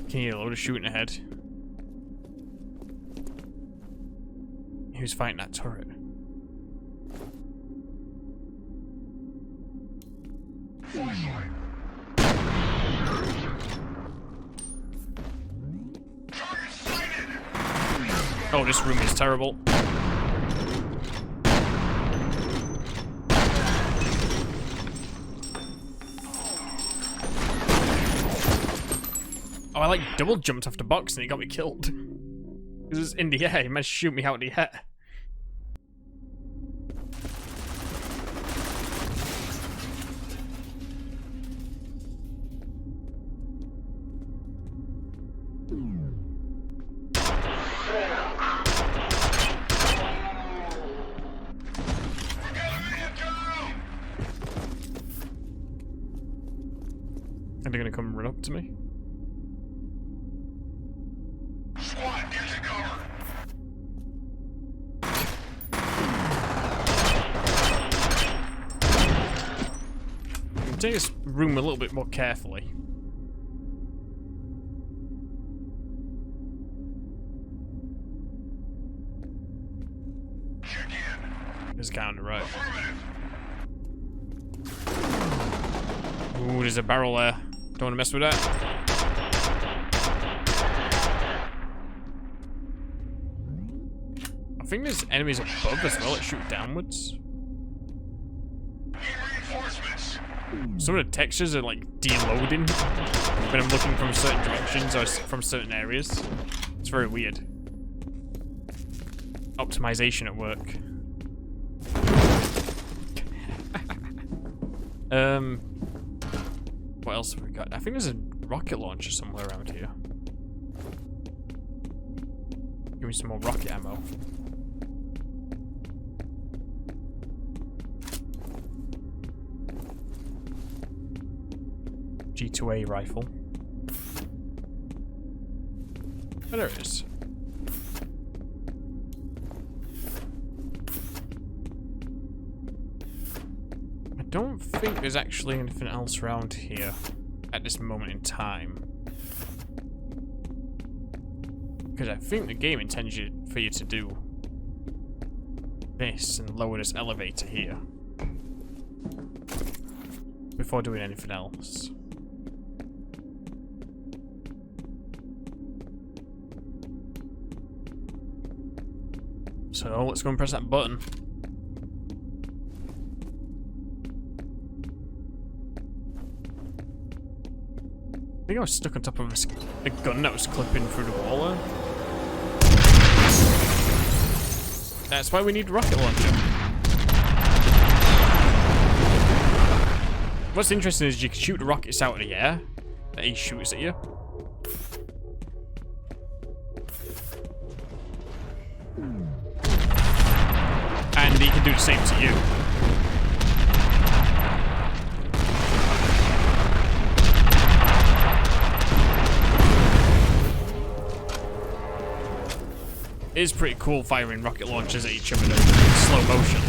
Can you hear a load of shooting ahead? Who's fighting that turret? Oh, this room is terrible. Oh, I like double jumped off the box and it got me killed. It was in the air, he managed to shoot me out of the air. Are they gonna come run up to me? SWAT, get to cover. Take this room a little bit more carefully. Check in. There's a guy on the right. Ooh, there's a barrel there. Don't want to mess with that. I think there's enemies above as well that shoot downwards. Reinforcements. Some of the textures are like deloading when I'm looking from certain directions or from certain areas. It's very weird. Optimization at work. What else have we got? I think there's a rocket launcher somewhere around here. Give me some more rocket ammo. G2A rifle. Oh, there it is. I don't think there's actually anything else around here at this moment in time. Because I think the game intends for you to do this and lower this elevator here before doing anything else. So let's go and press that button. I think I was stuck on top of a gun that was clipping through the wall there. That's why we need a rocket launcher. What's interesting is you can shoot the rockets out of the air that he shoots at you. And he can do the same to you. It is pretty cool firing rocket launchers at each other in slow motion.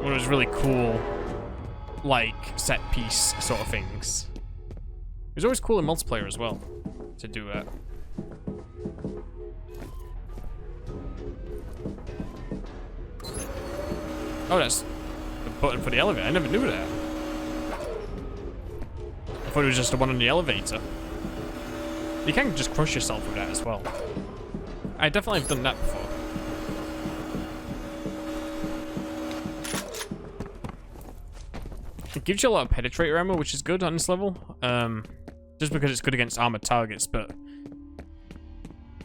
One of those really cool, like, set piece sort of things. It was always cool in multiplayer as well, to do that. Oh, that's the button for the elevator. I never knew that. I thought it was just the one on the elevator. You can just crush yourself with that as well. I definitely have done that before. It gives you a lot of penetrator ammo, which is good on this level. Just because it's good against armored targets, but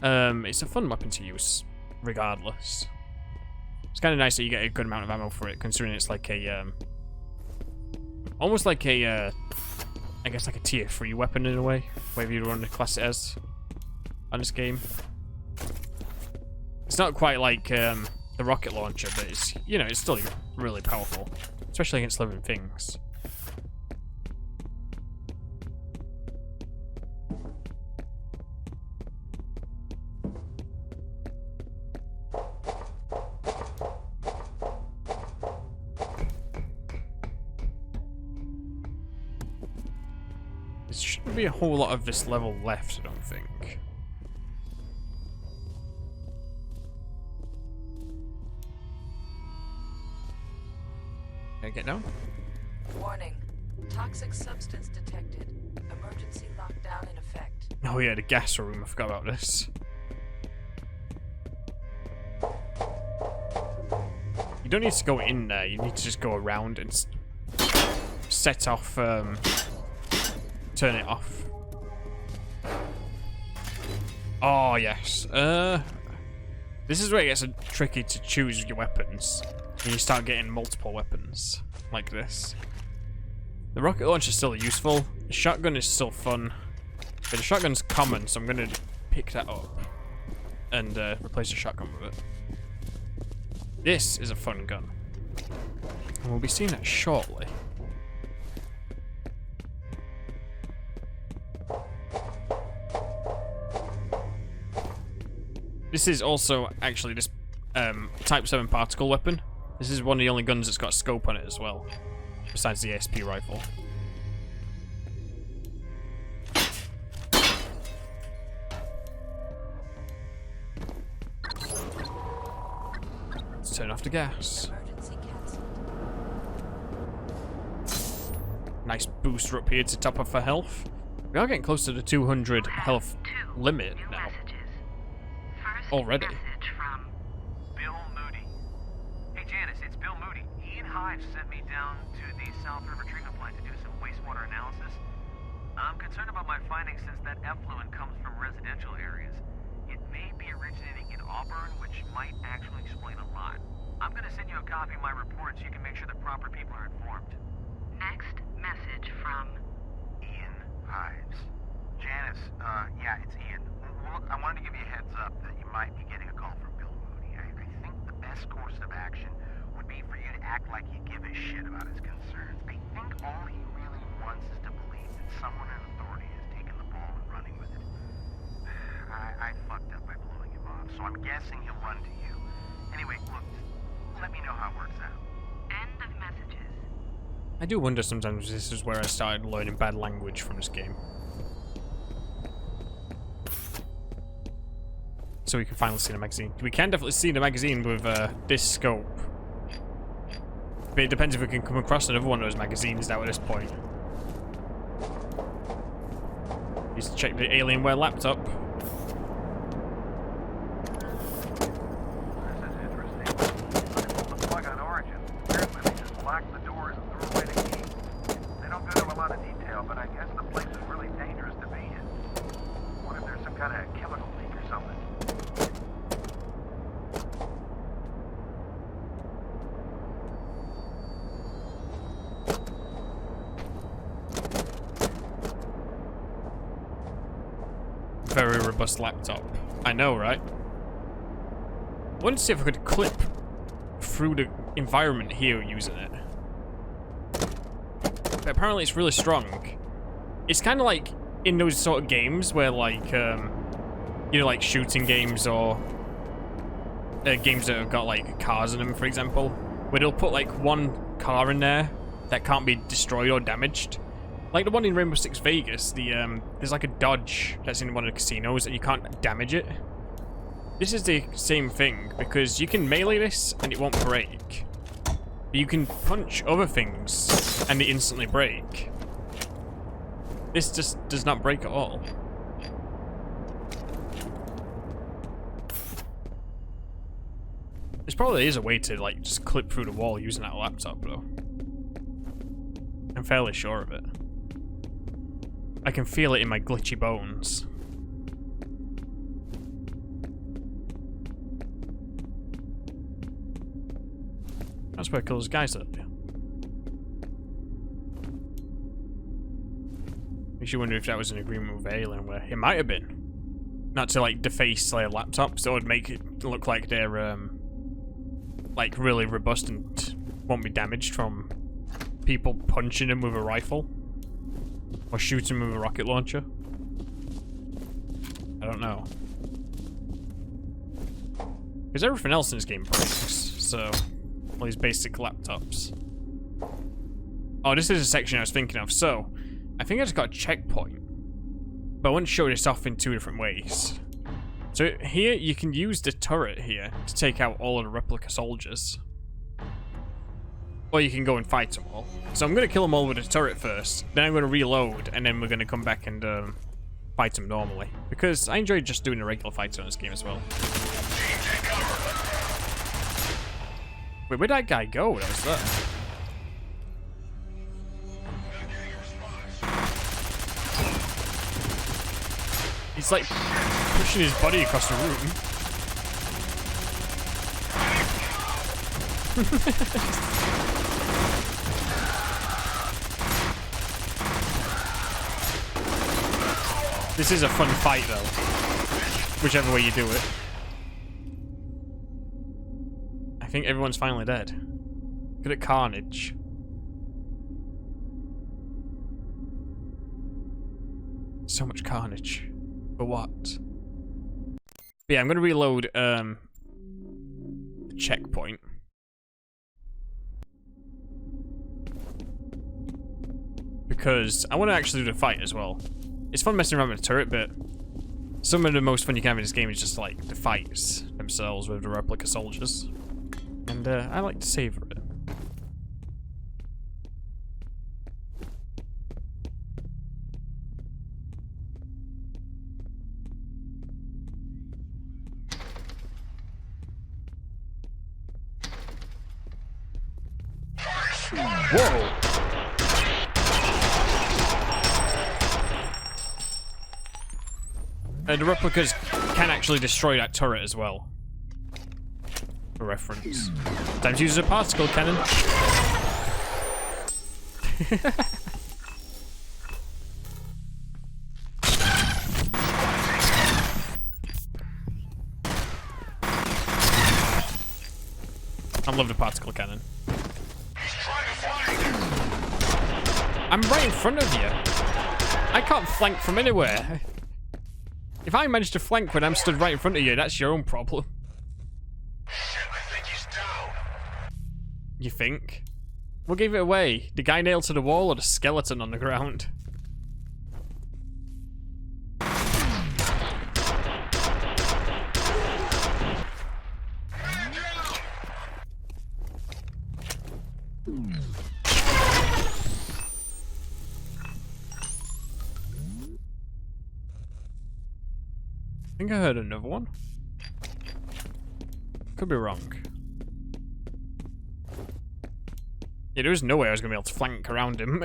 it's a fun weapon to use, regardless. It's kind of nice that you get a good amount of ammo for it, considering it's like a almost like a I guess like a tier 3 weapon in a way, whatever you want to class it as on this game. It's not quite like the rocket launcher, but it's, you know, it's still really powerful, especially against living things. There shouldn't be a whole lot of this level left, I don't think. Can I get down? Warning. Toxic substance detected. Emergency lockdown in effect. Oh yeah, the gas room. I forgot about this. You don't need to go in there. You need to just go around and set off. Turn it off. Oh yes. This is where it gets tricky to choose your weapons. And you start getting multiple weapons like this. The rocket launcher is still useful. The shotgun is still fun. But the shotgun's common, so I'm going to pick that up and replace the shotgun with it. This is a fun gun. And we'll be seeing that shortly. This is also actually this Type 7 particle weapon. This is one of the only guns that's got scope on it as well, besides the ASP rifle. Let's turn off the gas. Nice booster up here to top off our health. We are getting close to the 200 health limit now. Already. Bill Moody. Hey Janice, it's Bill Moody. Ian Hives sent me down to the South River treatment plant to do some wastewater analysis. I'm concerned about my findings since that effluent comes from residential areas. It may be originating in Auburn, which might actually explain a lot. I'm going to send you a copy of my report so you can make sure the proper people are informed. Next message from Ian Hives. Janice, yeah, it's Ian. Well, look, I wanted to give you a heads up that you might be getting a call from Bill Moody. I think the best course of action would be for you to act like you give a shit about his concerns. I think all he really wants is to believe that someone in authority has taken the ball and running with it. I fucked up by blowing him off, so I'm guessing he'll run to you. Anyway, look, let me know how it works out. End of messages. I do wonder sometimes if this is where I started learning bad language from this game. So we can finally see the magazine. We can definitely see the magazine with this scope. But it depends if we can come across another one of those magazines now at this point. Let's check the Alienware laptop. This is interesting. I pulled the plug on Origin. Apparently they just locked the doors and threw away the key. They don't go into a lot of detail, but I guess the place is really dangerous to be in. What if there's some kind of chemical leak or something? Very robust laptop. I know, right? I wanted to see if I could clip through the environment here using it. But apparently it's really strong. It's kind of like in those sort of games where like, you know, like shooting games or games that have got like cars in them, for example, where they'll put like one car in there that can't be destroyed or damaged. Like the one in Rainbow Six Vegas, there's like a Dodge that's in one of the casinos and you can't damage it. This is the same thing, because you can melee this and it won't break. But you can punch other things and they instantly break. This just does not break at all. There probably is a way to like just clip through the wall using that laptop though. I'm fairly sure of it. I can feel it in my glitchy bones. That's where it kills guys up. Makes you wonder if that was an agreement with Alienware. It might have been. Not to like deface their laptops, that would make it look like they're like really robust and won't be damaged from people punching them with a rifle. Or shooting with a rocket launcher. I don't know. Because everything else in this game breaks, so all these basic laptops. Oh, this is a section I was thinking of. So, I think I just got a checkpoint. But I want to show this off in two different ways. So here, you can use the turret here to take out all of the replica soldiers. or you can go and fight them all. So I'm going to kill them all with a turret first, then I'm going to reload, and then we're going to come back and fight them normally. Because I enjoy just doing a regular fight on this game as well. Wait, where'd that guy go? What was that? He's like pushing his body across the room. This is a fun fight though, whichever way you do it. I think everyone's finally dead. Good at carnage. So much carnage. For what? But yeah, I'm gonna reload the checkpoint. Because I want to actually do the fight as well. It's fun messing around with the turret, but some of the most fun you can have in this game is just like the fights themselves with the replica soldiers. And I like to savor it. Whoa! The replicas can actually destroy that turret as well. For reference. Time to use a particle cannon. I love the particle cannon. I'm right in front of you. I can't flank from anywhere. If I manage to flank when I'm stood right in front of you, that's your own problem. Shit, I think he's down. You think? What gave it away? The guy nailed to the wall or the skeleton on the ground? I think I heard another one. Could be wrong. Yeah, there was no way I was going to be able to flank around him.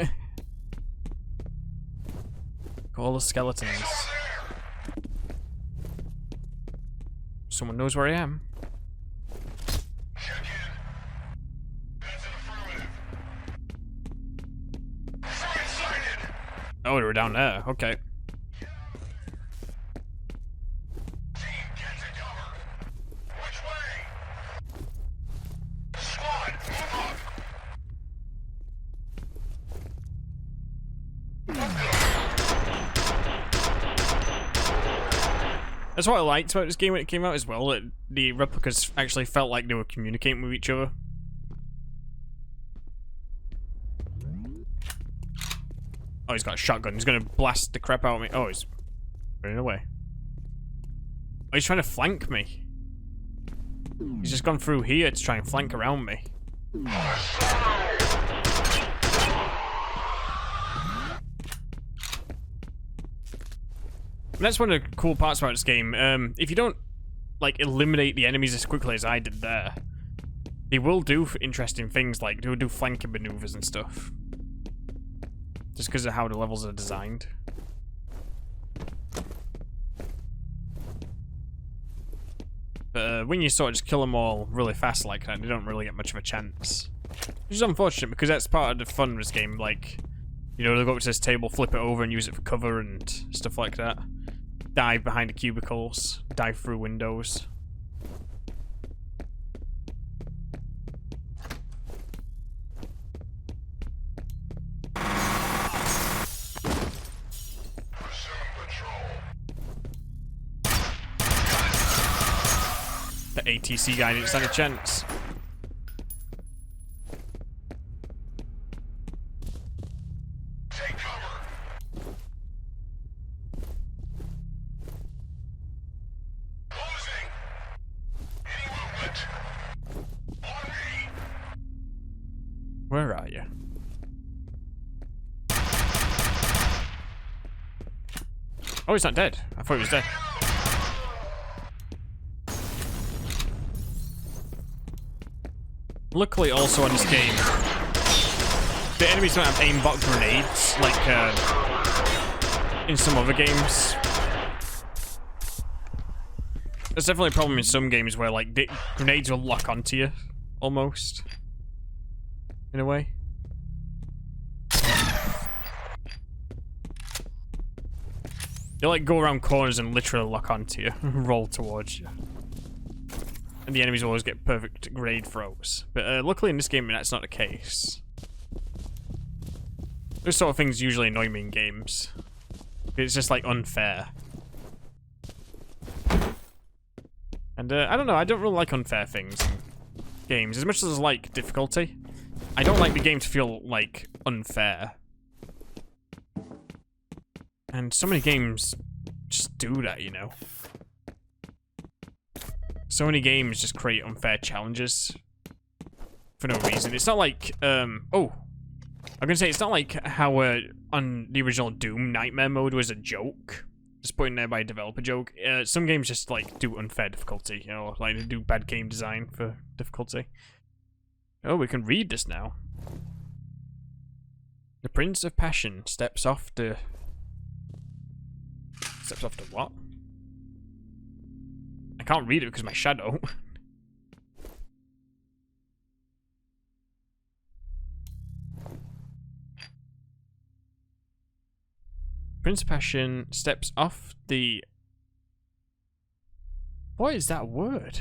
All the skeletons. Someone knows where I am. Check in. That's an affirmative. Sighted. Oh, they were down there. Okay. That's what I liked about this game when it came out as well, that the replicas actually felt like they were communicating with each other. Oh, he's got a shotgun. He's gonna blast the crap out of me. Oh, he's running away. Oh, he's trying to flank me. He's just gone through here to try and flank around me. And that's one of the cool parts about this game. If you don't, like, eliminate the enemies as quickly as I did there, they will do interesting things, like, they will do flanking maneuvers and stuff. Just because of how the levels are designed. But when you sort of just kill them all really fast like that, they don't really get much of a chance. Which is unfortunate, because that's part of the fun of this game, like, you know, they'll go up to this table, flip it over and use it for cover and stuff like that. Dive behind the cubicles, dive through windows. The ATC guy didn't stand a chance. Where are you? Oh, he's not dead. I thought he was dead. Luckily, also on this game, the enemies don't have aimbot grenades like in some other games. There's definitely a problem in some games where like the grenades will lock onto you, almost, in a way. They like go around corners and literally lock onto you, roll towards you. And the enemies always get perfect grade throws. But luckily in this game that's not the case. Those sort of things usually annoy me in games. It's just like unfair. And I don't know, I don't really like unfair things in games. As much as I like difficulty, I don't like the game to feel like unfair. And so many games just do that, you know. So many games just create unfair challenges for no reason. It's not like, I'm gonna say it's not like how on the original Doom, Nightmare mode was a joke. Just put in there by a developer joke. Some games just like do unfair difficulty, you know, like they do bad game design for difficulty. Oh, we can read this now. The Prince of Passion steps off the... Steps off the what? I can't read it because of my shadow. Prince of Passion steps off the... What is that word?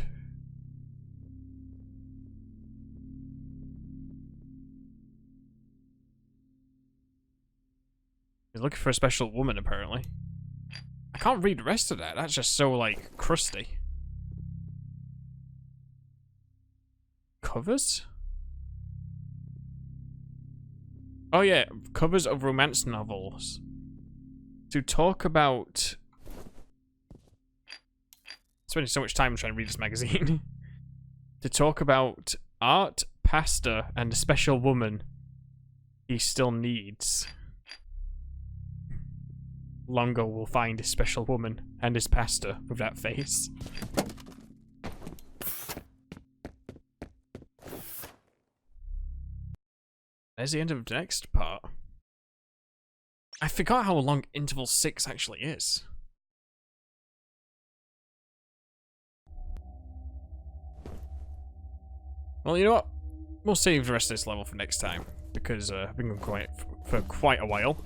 He's looking for a special woman, apparently. I can't read the rest of that. That's just so, like, crusty. Covers? Oh, yeah. Covers of romance novels. To talk about... Spending so much time trying to read this magazine. To talk about art, pasta, and a special woman he still needs. Longo will find his special woman and his pasta with that face. There's the end of the next part. I forgot how long interval 6 actually is. Well, you know what? We'll save the rest of this level for next time, because I've been going for quite a while.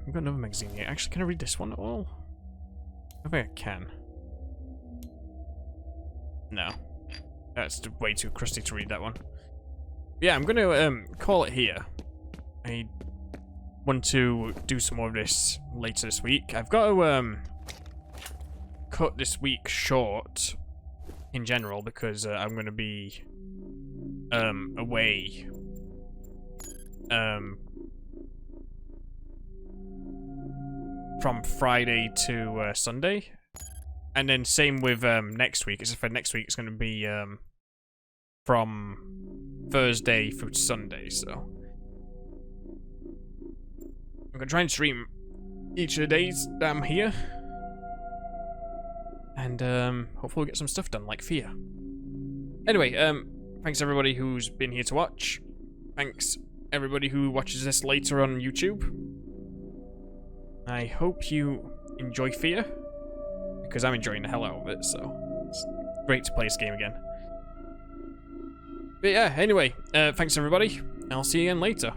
I've got another magazine here. Actually, can I read this one at all? I think I can. No. That's way too crusty to read that one. Yeah, I'm gonna call it here. I want to do some more of this later this week. I've got to cut this week short in general because I'm gonna be away from Friday to Sunday, and then same with next week. Except for next week, it's going to be from Thursday through to Sunday. So I'm going to try and stream each of the days that I'm here, and hopefully we'll get some stuff done, like F.E.A.R. Anyway, thanks everybody who's been here to watch. Thanks everybody who watches this later on YouTube. I hope you enjoy F.E.A.R, because I'm enjoying the hell out of it, so it's great to play this game again. But yeah, anyway, thanks everybody, I'll see you again later.